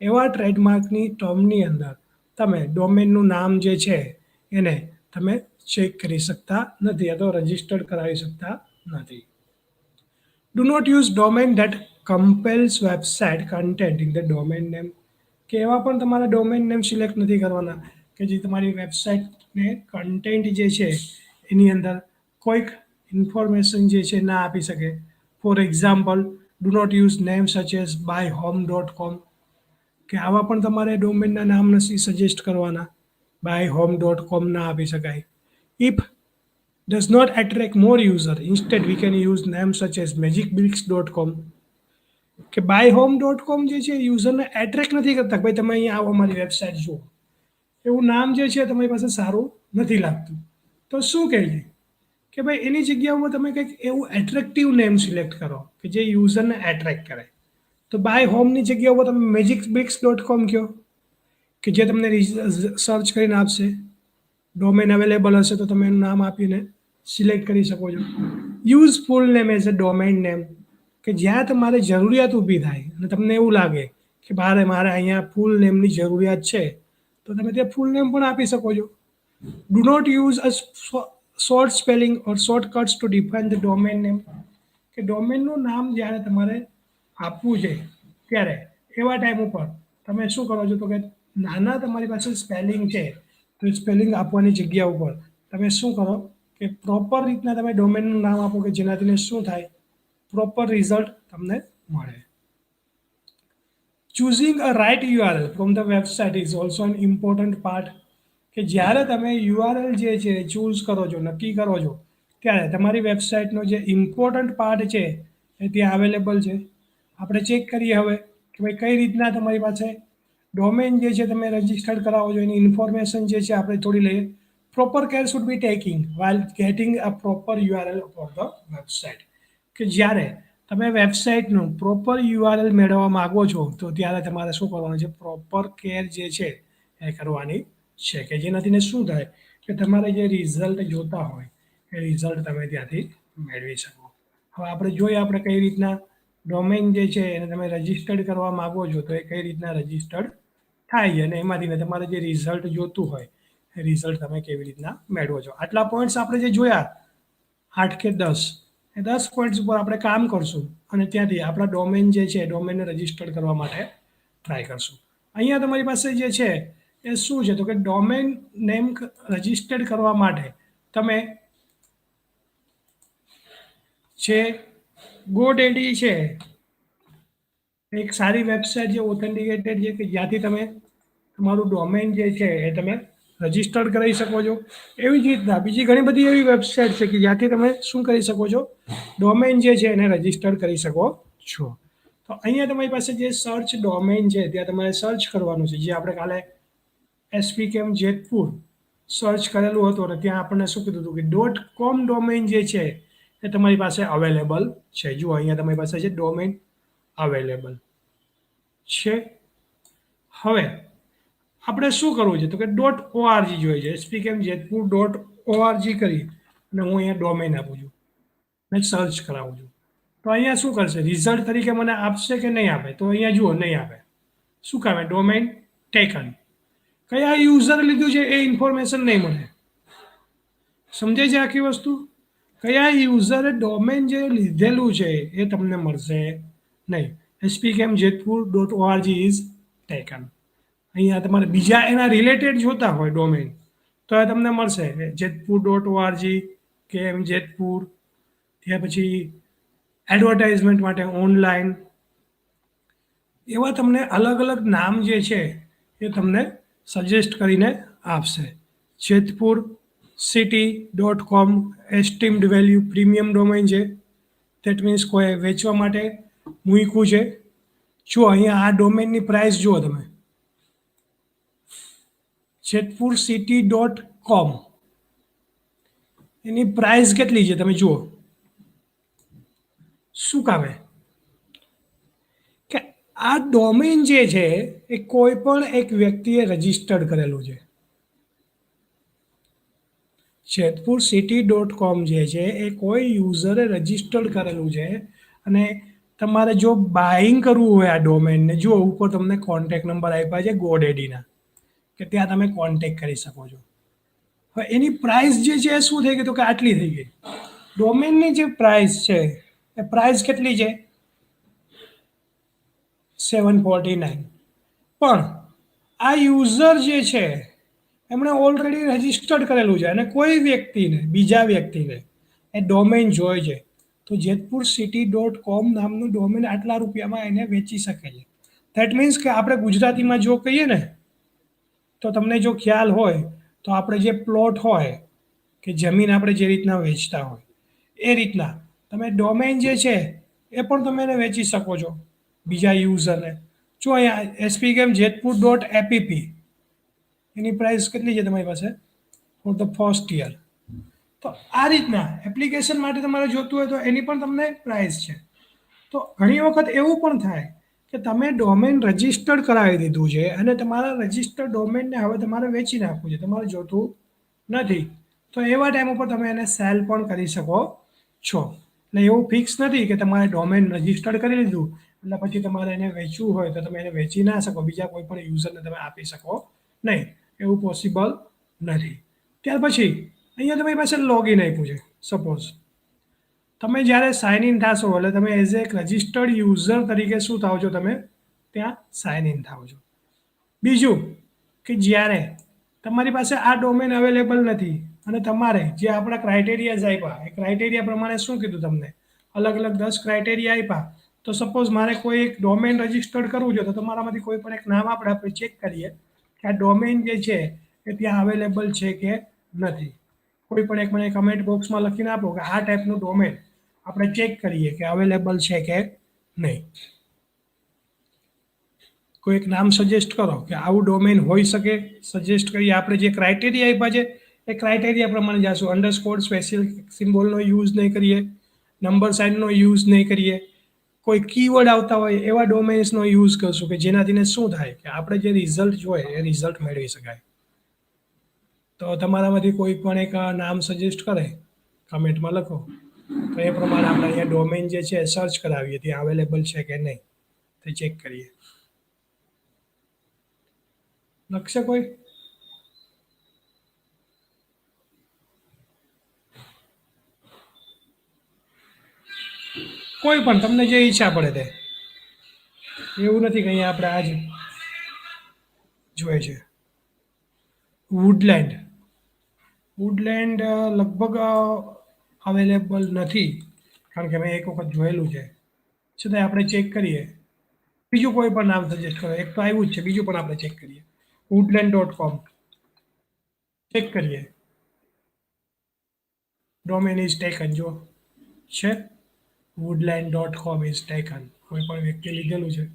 એવા ટ્રેડમાર્કની ટર્મની અંદર તમે ડોમેનનું નામ જે છે એને તમે ચેક કરી શકતા નથી અથવા રજિસ્ટર્ડ કરાવી શકતા નથી. Do not use domain that compels website content in the domain name. કે એવા પણ તમારે ડોમેન નેમ સિલેક્ટ નથી કરવાના કે જે તમારી વેબસાઇટને કન્ટેન્ટ જે છે એની અંદર કોઈક ઇન્ફોર્મેશન જે છે ના આપી શકે. For example, do not use name such as byhome.com. કે આવા પણ તમારે ડોમેનના નામ નથી સજેસ્ટ કરવાના. byhome.com ના આપી શકાય. If does not attract more user, instead we can use names such as magicbricks.com. કે byhome.com જે છે યુઝરને એટ્રેક્ટ નથી કરતા કે ભાઈ તમે અહીંયા આવો અમારી વેબસાઇટ જુઓ, એવું નામ જે છે તમારી પાસે સારું નથી લાગતું. તો શું કહીએ કે ભાઈ એની જગ્યાએ તમે કંઈક એવું એટ્રેક્ટિવ નેમ સિલેક્ટ કરો કે જે યુઝરને એટ્રેક્ટ કરે. તો બાય હોમની જગ્યા ઉપર તમે magicbricks.com કહો કે જે તમને સર્ચ કરીને આપશે. ડોમેન અવેલેબલ હશે તો તમે એનું નામ આપીને સિલેક્ટ કરી શકો છો. Use full name as a domain name. કે જ્યાં તમારે જરૂરિયાત ઊભી થાય અને તમને એવું લાગે કે મારે અહીંયા ફૂલ નેમની જરૂરિયાત છે તો તમે ત્યાં ફૂલ નેમ પણ આપી શકો છો. Do not use a short spelling or shortcuts to define the domain name. કે ડોમેનનું નામ જ્યારે તમારે આપવું છે ત્યારે એવા ટાઈમ ઉપર તમે શું કરો છો તો કે નાના તમારી પાસે સ્પેલિંગ છે તો સ્પેલિંગ આપવાની જગ્યા ઉપર તમે શું કરો કે પ્રોપર રીતના તમે ડોમેનનું નામ આપો કે જેનાથી શું થાય, પ્રોપર રિઝલ્ટ તમને મળે. Choosing a right URL from the website is also an important part. કે જ્યારે તમે યુઆરએલ જે છે ચૂઝ કરો છો, નક્કી કરો છો ત્યારે તમારી વેબસાઇટનો જે ઇમ્પોર્ટન્ટ પાર્ટ છે એ ત્યાં અવેલેબલ છે. આપણે ચેક કરીએ હવે કે ભાઈ કઈ રીતના તમારી પાસે ડોમેન જે છે તમે રજિસ્ટર્ડ કરાવો છો એની ઇન્ફોર્મેશન જે છે આપણે થોડી લઈએ. Proper care should be taking while getting a proper URL for the website. કે જ્યારે તમે વેબસાઇટનું પ્રોપર યુઆરએલ મેળવવા માગો છો તો ત્યારે તમારે શું કરવાનું છે, પ્રોપર કેર જે છે એ કરવાની છે કે જેનાથી શું થાય કે તમારે જે રિઝલ્ટ જોતા હોય એ રિઝલ્ટ તમે ત્યાંથી મેળવી શકો. હવે આપણે જોઈએ આપણે કઈ રીતના ડોમેન જે છે એને તમે રજિસ્ટર્ડ કરવા માગો છો તો એ કઈ રીતના રજિસ્ટર્ડ થાય અને એમાંથી તમારે જે રિઝલ્ટ જોતું હોય એ રિઝલ્ટ તમે કેવી રીતના મેળવો છો. આટલા પોઈન્ટ્સ આપણે જે જોયા 8 કે 10 એ 10 પોઈન્ટ્સ ઉપર આપણે કામ કરશું અને ત્યાંથી આપણા ડોમેન જે છે ડોમેનને રજિસ્ટર્ડ કરવા માટે ટ્રાય કરશું. અહીંયા તમારી પાસે જે છે એ શું છે તો કે ડોમેન નેમ રજિસ્ટર્ડ કરવા માટે તમે જે GoDaddy છે એક સારી વેબસાઇટ જે ઓથેન્ટિકેટેડ છે કે જ્યાંથી તમે તમારું ડોમેન જે છે એ તમે રજિસ્ટર્ડ કરાવી શકો છો. એવી જ રીતના બીજી ઘણી બધી એવી વેબસાઇટ છે કે જ્યાંથી તમે શું કરી શકો છો, ડોમેન જે છે એને રજિસ્ટર્ડ કરી શકો છો. તો અહીંયા તમારી પાસે જે સર્ચ ડોમેન છે ત્યાં તમારે સર્ચ કરવાનું છે. જે આપણે કાલે SPKM જેતપુર સર્ચ કરેલું હતું અને ત્યાં આપણને શું કીધું હતું કે .com ડોમેન જે છે એ તમારી પાસે અવેલેબલ છે. જુઓ અહીંયા તમારી પાસે છે ડોમેન અવેલેબલ છે. હવે આપણે શું કરવું છે તો કે .org જોઈએ છે. SPKM જેતપુર .org કરી અને હું અહીંયા ડોમેન આપું છું ને સર્ચ કરાવું છું તો અહીંયા શું કરશે, રિઝલ્ટ તરીકે મને આપશે કે નહીં આપે? તો અહીંયા જુઓ નહીં આપે. શું કામે? Domain taken. કયા યુઝર લીધું છે એ ઇન્ફોર્મેશન નહીં મળે. સમજાય છે આખી વસ્તુ? કયા યુઝરે ડોમેન જે લીધેલું છે એ તમને મળશે નહીં. SPKM Jetpur .org is taken. અહીંયા તમારે બીજા એના રિલેટેડ જોતા હોય ડોમેન તો એ તમને મળશે જેતપુર .org, કે એમ જેતપુર, ત્યાર પછી એડવર્ટાઇઝમેન્ટ માટે ઓનલાઈન, એવા તમને અલગ અલગ નામ જે છે એ તમને સજેસ્ટ કરીને આપશે. Jetpur city .com એસ્ટીમ્ડ value premium domain છે. દેટ મીન્સ કોઈ વેચવા માટે મૂક્યું છે. જો અહીંયા આ ડોમેનની પ્રાઇસ જુઓ તમે, જેતપુર સિટી .com, એની પ્રાઇસ કેટલી છે તમે જુઓ. શું કામે કે આ ડોમેન જે છે એ કોઈ પણ એક વ્યક્તિએ રજીસ્ટર્ડ કરેલું છે. જેતપુર સિટી .com જે છે એ કોઈ યુઝરે રજીસ્ટર્ડ કરેલું છે. અને તમારે જો બાઇંગ કરવું હોય આ ડોમેનને, જો ઉપર તમને કોન્ટેક્ટ નંબર આપ્યા છે ગોડેડીના, કે ત્યાં તમે કોન્ટેક્ટ કરી શકો છો. હવે એની પ્રાઇસ જે છે એ શું થઈ ગઈ તો કે આટલી થઈ ગઈ. ડોમેનની જે પ્રાઇસ છે એ પ્રાઇસ કેટલી છે, 749. પણ આ યુઝર જે છે એમણે ઓલરેડી રજીસ્ટર્ડ કરેલું છે અને કોઈ વ્યક્તિને, બીજા વ્યક્તિને એ ડોમેન જોઈએ છે તો જેતપુર સિટી .com નામનું ડોમેન આટલા રૂપિયામાં એને વેચી શકે છે. દેટ મીન્સ કે આપણે ગુજરાતીમાં જો કહીએ ને, તો તમને જો ખ્યાલ હોય તો આપણે જે પ્લોટ હોય કે જમીન આપણે જે રીતના વેચતા હોય એ રીતના તમે ડોમેન જે છે એ પણ તમે એને વેચી શકો છો બીજા યુઝરને. જો અહીંયા એસપી ગેમ જેતપુર .app, એની પ્રાઇસ કેટલી છે તમારી પાસે ફોર ધ ફર્સ્ટ યર. તો આ રીતના એપ્લિકેશન માટે તમારે જોતું હોય તો એની પણ તમને પ્રાઇસ છે. તો ઘણી વખત એવું પણ થાય કે તમે ડોમેન રજિસ્ટર્ડ કરાવી દીધું છે અને તમારા રજિસ્ટર્ડ ડોમેનને હવે તમારે વેચી નાખવું છે, તમારે જોતું નથી, તો એવા ટાઈમ ઉપર તમે એને સેલ પણ કરી શકો છો. એટલે એવું ફિક્સ નથી કે તમારે ડોમેન રજિસ્ટર્ડ કરી લીધું એટલે પછી તમારે એને વેચવું હોય તો તમે એને વેચી ના શકો, બીજા કોઈ પણ યુઝરને તમે આપી શકો નહીં, એવું પોસિબલ નથી. ત્યાર પછી અહીંયા તમારી પાસે લોગિન આપ્યું છે. સપોઝ તમે જ્યારે સાઇન ઇન થશો એટલે તમે એઝ એક રજિસ્ટર્ડ યુઝર તરીકે શું થાવ છો, તમે ત્યાં સાઇન ઇન થાવ છો. બીજું કે જ્યારે તમારી પાસે આ ડોમેન અવેલેબલ નથી અને તમારે જે આપણા ક્રાઇટેરિયાઝ આપ્યા એ ક્રાઇટેરિયા પ્રમાણે શું કીધું તમને, અલગ અલગ 10 ક્રાઇટેરિયા આપ્યા. તો સપોઝ મારે કોઈ એક ડોમેન રજિસ્ટર્ડ કરવું છે તો તમારામાંથી કોઈ પણ એક નામ આપણે ચેક કરીએ કે આ ડોમેન જે છે એ ત્યાં અવેલેબલ છે કે નથી. કોઈ પણ એક મને કમેન્ટ બોક્સમાં લખીને આપો કે આ ટાઈપનું ડોમેન આપણે ચેક કરીએ કે અવેલેબલ છે કે નહીં. કોઈ એક નામ સજેસ્ટ કરો કે આવું ડોમેન હોઈ શકે, સજેસ્ટ કરીએ. આપણે જે ક્રાઇટેરિયા આપ્યા છે એ ક્રાઇટેરિયા પ્રમાણે જશું. અંડરસ્કોર સ્પેશિયલ સિમ્બોલનો યુઝ નહીં કરીએ, નંબર સાઇનનો યુઝ નહીં કરીએ, કોઈ કીવર્ડ આવતા હોય એવા ડોમેન્સનો યુઝ કરશું કે જેનાથીને શું થાય કે આપણે જે રિઝલ્ટ જોઈએ એ રિઝલ્ટ મેળવી શકાય. તો તમારામાંથી કોઈ પણ એક નામ સજેસ્ટ કરે, કમેન્ટમાં લખો, તો એ પ્રમાણે આપણે અહીંયા ડોમેન જે છે સર્ચ કરાવીએ ત્યાં અવેલેબલ છે કે નહીં તે ચેક કરીએ. લખશે કોઈ? કોઈ પણ તમને જે ઈચ્છા પડે તે, એવું નથી કે અહીંયા આપણે આજ જોઈએ છે. વુડલેન્ડ, વુડલેન્ડ લગભગ અવેલેબલ નથી, કારણ કે મેં એક વખત જોયેલું છે. છતાંય આપણે ચેક કરીએ. બીજું કોઈ પણ નામ સજેસ્ટ કરો, એક તો આવ્યું જ છે, બીજું પણ આપણે ચેક કરીએ. woodland.com ચેક કરીએ. ડોમેન ઇઝ ટેકન, જો છે woodland.com ઇઝ ટેકન, કોઈ પણ વ્યક્તિ લીધેલું છે.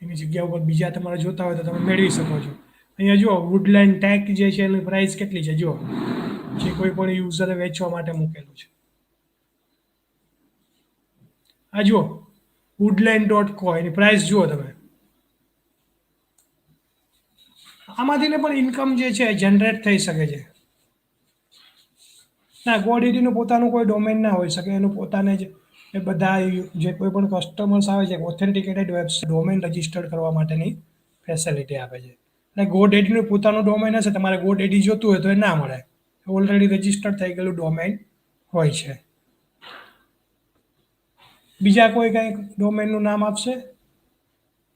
એની જગ્યા ઉપર બીજા તમારે જોતા હોય તો તમે મેળવી શકો છો. અહીંયા જુઓ વુડલેન્ડ ટેક જે છે એની પ્રાઇસ કેટલી છે જુઓ, જે કોઈ પણ યુઝરે વેચવા માટે મૂકેલું છે. આ જુઓ woodland.co, એની પ્રાઇસ જુઓ તમે. આમાંથીને પણ ઇન્કમ જે છે જનરેટ થઈ શકે છે. ના, ગોડીટીનું પોતાનું કોઈ ડોમેન ના હોઈ શકે, એનું પોતાને જ એ બધા જે કોઈ પણ કસ્ટમર્સ આવે છે ઓથેન્ટિકેટેડ વેબસાઇટ ડોમેન રજિસ્ટર્ડ કરવા માટેની ફેસિલિટી આપે છે. અને ગોડેડીનું પોતાનું ડોમેન હશે, તમારે ગોડેડી જોતું હોય તો એ ના મળે, ઓલરેડી રજિસ્ટર્ડ થઈ ગયેલું ડોમેન હોય છે. બીજા કોઈ કંઈક ડોમેનનું નામ આપશે?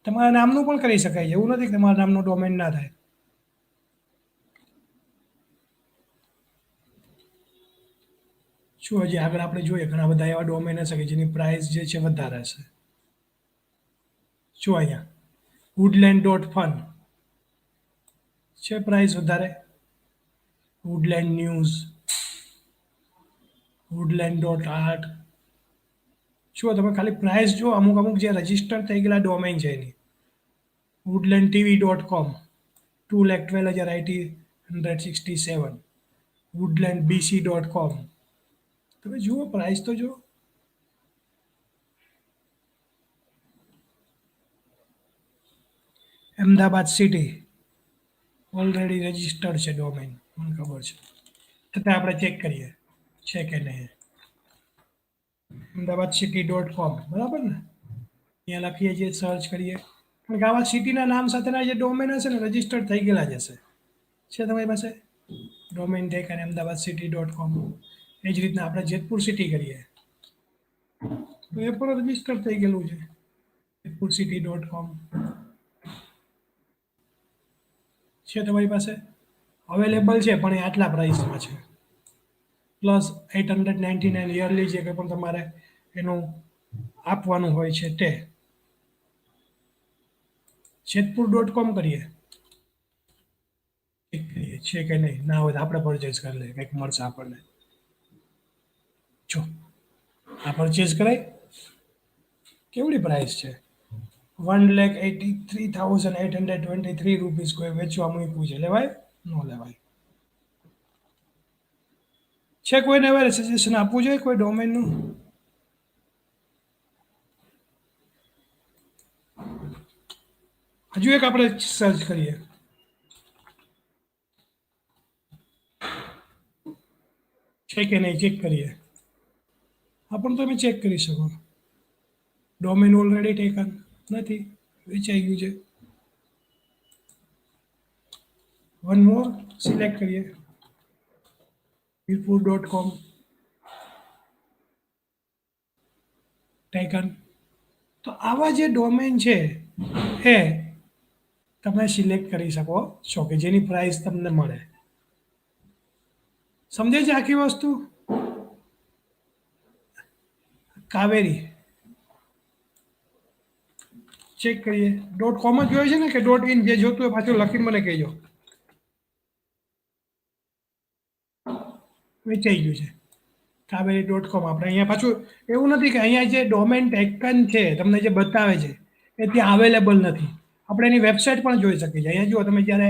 તમારા નામનું પણ કરી શકાય છે, એવું નથી કે તમારા નામનું ડોમેન ના થાય. શું હજી આગળ આપણે જોઈએ ઘણા બધા એવા ડોમેન હશે કે જેની પ્રાઇસ જે છે વધારે હશે. શું અહીંયા woodland.fun છે પ્રાઇસ વધારે, woodland news, woodland.art. શું તમે ખાલી પ્રાઇસ જો અમુક અમુક જે રજિસ્ટર થઈ ગયેલા ડોમેન છે એની woodlandtv.com 2,12,167, woodlandbc.com. તમે જુઓ પ્રાઇસ તો જુઓ. અમદાવાદ સિટી ઓલરેડી રજિસ્ટર્ડ છે ડોમેન, મને ખબર છે, છતાં આપણે ચેક કરીએ છે કે નહીં. અમદાવાદ સિટી.com બરાબર ને, અહીંયા લખીએ છીએ, સર્ચ કરીએ, કારણ કે આવા સિટીના નામ સાથેના જે ડોમેન હશે ને રજિસ્ટર્ડ થઈ ગયેલા જ હશે. છે તમારી પાસે ડોમેન ટેક અને અમદાવાદ સિટી.com. એ જ રીતના આપણે જેતપુર સિટી કરીએ તો એ પણ રજિસ્ટર થઈ ગયેલું છે, જેતપુર સિટી.com. છે તમારી પાસે અવેલેબલ છે, પણ એ આટલા પ્રાઇસમાં છે, પ્લસ 899 યરલી જે કંઈ પણ તમારે એનું આપવાનું હોય છે તે. જેતપુર.com કરીએ, ચેક કરીએ છે કે નહીં, ના હોય તો આપણે પરચેસ કરી લઈએ, કંઈક મળશે આપણને. જો આ પરચેસ કરાય, કેવડી પ્રાઇસ છે, 1,83,823 રૂપીસ કોઈ વેચવા મૂક્યું છે, લેવાય ન લેવાય? છે કોઈને હવે સજેશન આપવું જોઈએ કોઈ ડોમેનનું? હજુ એક આપણે સર્ચ કરીએ, છે કે નહીં ચેક કરીએ. આ પણ તમે ચેક કરી શકો. ડોમેન ઓલરેડી ટેકન નથી, વેચાઈ ગયું છે. વન મોર સિલેક્ટ કરીએ, વીરપુર.com ટેકન. તો આવા જે ડોમેન છે એ તમે સિલેક્ટ કરી શકો છો કે જેની પ્રાઇસ તમને મળે. સમજે છે આખી વસ્તુ? કાવેરી ચેક કરીએ, .com જ જોઈએ છે ને કે .in? જે જોતું હોય પાછું લખીને મને કહેજો. વેચાઈ ગયું છે કાવેરી.com. આપણે અહીંયા પાછું એવું નથી કે અહીંયા જે ડોમેન ટેકન છે તમને જે બતાવે છે એ ત્યાં અવેલેબલ નથી. આપણે એની વેબસાઇટ પણ જોઈ શકીએ છીએ. અહીંયા જુઓ તમે જ્યારે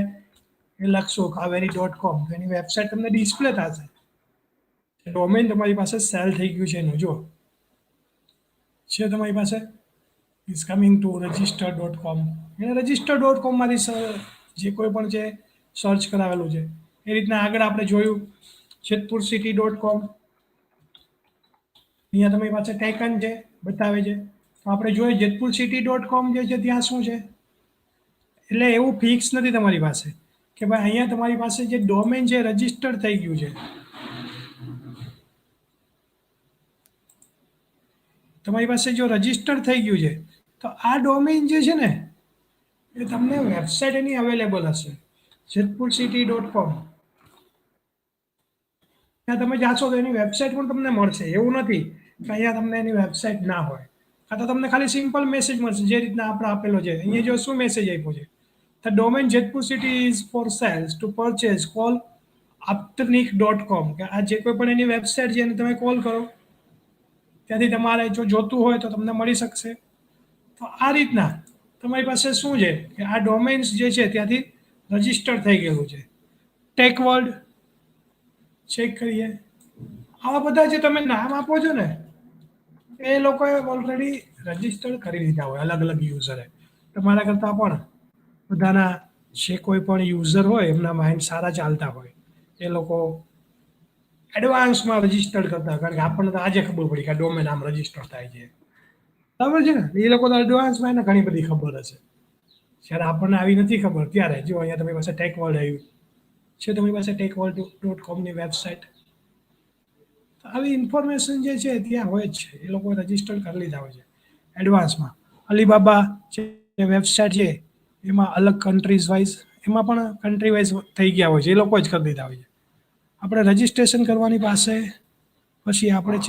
એ લખશો કાવેરી.com તો એની વેબસાઇટ તમને ડિસ્પ્લે થશે. ડોમેન તમારી પાસે સેલ થઈ ગયું છે એનું જો છે તમારી પાસે. ઇઝ કમિંગ ટુ રજિસ્ટર.com. એને રજિસ્ટર.com.માંથી જે કોઈ પણ છે સર્ચ કરાવેલું છે. એ રીતના આગળ આપણે જોયું જેતપુરસિટી.com. અહીંયા તમારી પાસે ટેકન છે, બતાવે છે. તો આપણે જોઈએ જેતપુરસિટી.com જે છે ત્યાં શું છે. એટલે એવું ફિક્સ નથી તમારી પાસે કે ભાઈ અહીંયા તમારી પાસે જે ડોમેન છે રજિસ્ટર્ડ થઈ ગયું છે. તમારી પાસે જો રજિસ્ટર થઈ ગયું છે તો આ ડોમેન જે છે ને એ તમને વેબસાઇટ એની અવેલેબલ હશે, જેતપુરસિટી.com. ત્યાં તમે જાશો તો એની વેબસાઇટ પણ તમને મળશે. એવું નથી કે અહીંયા તમને એની વેબસાઇટ ના હોય. આ તો તમને ખાલી સિમ્પલ મેસેજ મળશે જે રીતના આપણે આપેલો છે. અહીંયા જો શું મેસેજ આપ્યો છે, the domain Jetpur city is for sales to purchase call aptnic.com. કે આ જે કોઈ પણ એની વેબસાઇટ છે એને તમે કોલ કરો, ત્યાંથી તમારે જો જોતું હોય તો તમને મળી શકશે. તો આ રીતના તમારી પાસે શું છે કે આ ડોમેન્સ જે છે ત્યાંથી રજિસ્ટર થઈ ગયેલું છે. ટેકવર્લ્ડ ચેક કરીએ. આવા બધા જે તમે નામ આપો છો ને એ લોકોએ ઓલરેડી રજિસ્ટર કરી લીધા હોય અલગ અલગ યુઝરે. તમારા કરતાં પણ બધાના જે કોઈ પણ યુઝર હોય એમના માઇન્ડ સારા ચાલતા હોય એ લોકો એડવાન્સમાં રજિસ્ટર્ડ કરતા, કારણ કે આપણને તો આજે ખબર પડી કે આ ડોમેન આમ રજિસ્ટર થાય છે, બરાબર છે ને. એ લોકો તો એડવાન્સમાં એને ઘણી બધી ખબર હશે. જ્યારે આપણને આવી નથી ખબર ત્યારે જો અહીંયા તમારી પાસે ટેકવર્લ્ડ આવ્યું છે, તમારી પાસે ટેકવર્લ્ડ.comની વેબસાઇટ. આવી ઇન્ફોર્મેશન જે છે ત્યાં હોય જ છે, એ લોકો રજિસ્ટર કરી લીધા હોય છે એડવાન્સમાં. અલીબાબા જે વેબસાઇટ છે એમાં અલગ કન્ટ્રીઝ વાઇઝ એમાં પણ કન્ટ્રી વાઇઝ થઈ ગયા હોય છે, એ લોકો જ કરી દીધા હોય છે. આપણે રજિસ્ટ્રેશન કરવાની પાસે પછી આપણે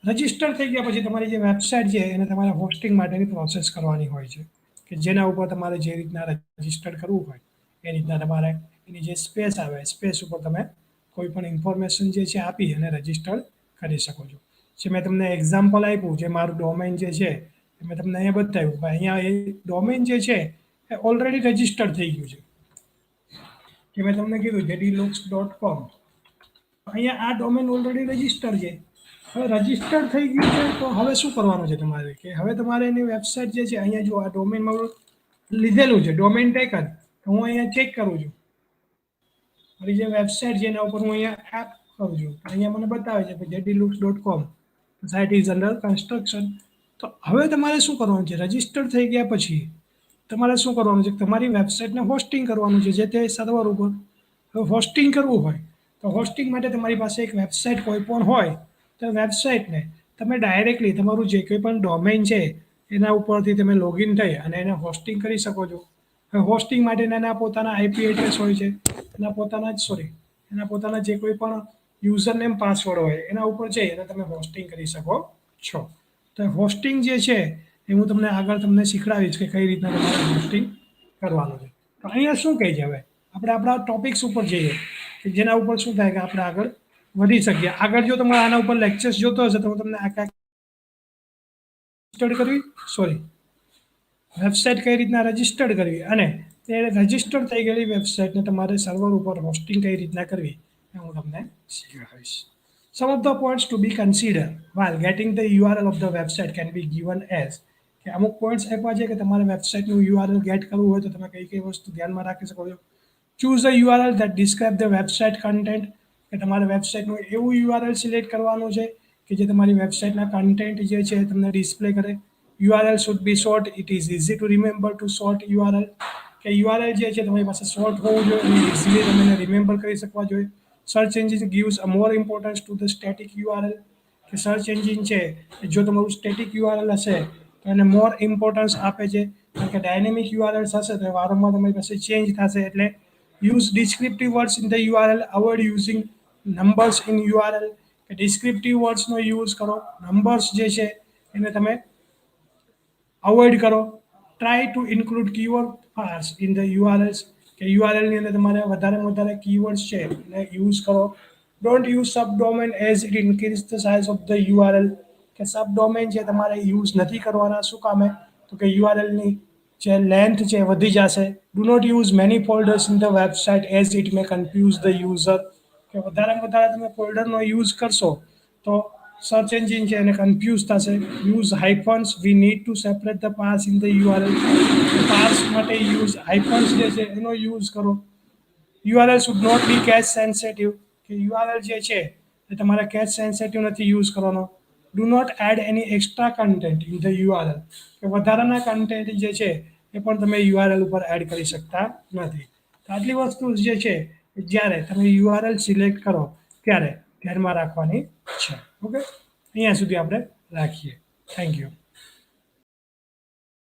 રજિસ્ટર થઈ ગયા પછી તમારી જે વેબસાઇટ છે એને તમારે હોસ્ટિંગ માટેની પ્રોસેસ કરવાની હોય છે કે જેના ઉપર તમારે જે રીતના રજિસ્ટર કરવું હોય એ રીતના તમારે એની જે સ્પેસ આવે સ્પેસ ઉપર તમે કોઈ પણ ઇન્ફોર્મેશન જે છે આપી અને રજિસ્ટર કરી શકો છો. જે મેં તમને એક્ઝામ્પલ આપ્યું જે મારું ડોમેન જે છે એ મેં તમને અહીંયા બતાવ્યું કે અહીંયા એ ડોમેન જે છે એ ઓલરેડી રજિસ્ટર્ડ થઈ ગયું છે કે મેં તમને કીધું jedilooks.com. અહીંયા આ ડોમેન ઓલરેડી રજિસ્ટર છે. હવે રજિસ્ટર થઈ ગયું છે તો હવે શું કરવાનું છે તમારે કે હવે તમારે એની વેબસાઇટ જે છે અહીંયા જો આ ડોમેન મારું લીધેલું છે ડોમેન ટેકન તો હું અહીંયા ચેક કરું છું મારી જે વેબસાઇટ છે એના ઉપર હું અહીંયા એપ કરું છું અહીંયા મને બતાવે છે કે jedilooks.com site is under construction. તો હવે તમારે શું કરવાનું છે રજિસ્ટર થઈ ગયા પછી તમારે શું કરવાનું છે તમારી વેબસાઇટને હોસ્ટિંગ કરવાનું છે જે તે સર્વર ઉપર. હવે હોસ્ટિંગ કરવું હોય તો હોસ્ટિંગ માટે તમારી પાસે એક વેબસાઇટ કોઈ પણ હોય તો વેબસાઇટને તમે ડાયરેક્ટલી તમારું જે કોઈ પણ ડોમેન છે એના ઉપરથી તમે લોગિન થઈ અને એને હોસ્ટિંગ કરી શકો છો. હવે હોસ્ટિંગ માટે એના પોતાના આઈપી એડ્રેસ હોય છે એના પોતાના જે કોઈ પણ યુઝર નેમ પાસવર્ડ હોય એના ઉપર જઈ અને તમે હોસ્ટિંગ કરી શકો છો. તો હોસ્ટિંગ જે છે એ હું તમને આગળ તમને શીખડાવીશ કે કઈ રીતના તમારે હોસ્ટિંગ કરવાનું છે. તો અહીંયા શું કહે છે હવે આપણે આપણા ટોપિક્સ ઉપર જઈએ કે જેના ઉપર શું થાય કે આપણે આગળ વધી શકીએ. આગળ જો તમારે આના ઉપર લેક્ચર્સ જોતો હશે તો હું તમને વેબસાઇટ કઈ રીતના રજિસ્ટર્ડ કરવી અને તે રજિસ્ટર્ડ થઈ ગયેલી વેબસાઇટને તમારે સર્વર ઉપર હોસ્ટિંગ કઈ રીતના કરવી એ હું તમને શીખવાડીશ. Some of the points to be considered while getting the URL of the website can be given as કે અમુક પોઈન્ટ્સ આપ્યા છે કે તમારે વેબસાઇટનું URL ગેટ કરવું હોય તો તમે કઈ કઈ વસ્તુ ધ્યાનમાં રાખી શકો છો. Choose a URL that describe the website content કે તમારે વેબસાઇટનું એવું URL સિલેક્ટ કરવાનું છે કે જે તમારી વેબસાઇટના કન્ટેન્ટ જે છે તમને ડિસ્પ્લે કરે. URL should be short, it is easy to remember to short URL કે URL જે છે તમારી પાસે શોર્ટ હોવું જોઈએ અને ઇઝીલી તમે એને રિમેમ્બર કરી શકવા જોઈએ. Search engine gives a more importance to the static URL કે સર્ચ એન્જિન છે જો તમારું સ્ટેટિક URL હશે તો એને મોર ઇમ્પોર્ટન્સ આપે છે કારણ કે ડાયનેમિક URLs હશે તો વારંવાર તમારી પાસે ચેન્જ થશે એટલે use descriptive words in the URL, avoid using numbers in URL કે ડિસ્ક્રિપ્ટિવ વર્ડ્સનો યુઝ કરો નંબર્સ જે છે એને તમે અવોઇડ કરો. Try to include keyword પાર્સ in the URLs કે URLની અંદર તમારે વધારે કીવર્ડ્સ છે એને યુઝ કરો. Don't use sub domain as it increase the size of the URL કે સબ ડોમેન છે તમારે યુઝ નથી કરવાના. શું કામે તો કે URLની જે લેન્થ છે વધી જશે. Do not use many folders in the website as it may confuse the user કે વધારે તમે ફોલ્ડરનો યુઝ કરશો તો સર્ચ એન્જિન છે એને કન્ફ્યુઝ થશે. Use hyphens we need to separate the parse in the URL parse માટે યુઝ હાઇફન્સ જે છે એનો યુઝ કરો. URL should not be case sensitive કે URL જે છે એ તમારે કેશ સેન્સિટિવ નથી યુઝ કરવાનો. Do not add any extra content in the URL કે વધારાના કન્ટેન્ટ જે છે એ પણ તમે URL ઉપર એડ કરી શકતા નથી. તો આટલી વસ્તુ જે છે જ્યારે તમે URL સિલેક્ટ કરો ત્યારે ધ્યાનમાં રાખવાની છે. ઓકે અહીંયા સુધી આપણે રાખીએ. Thank you.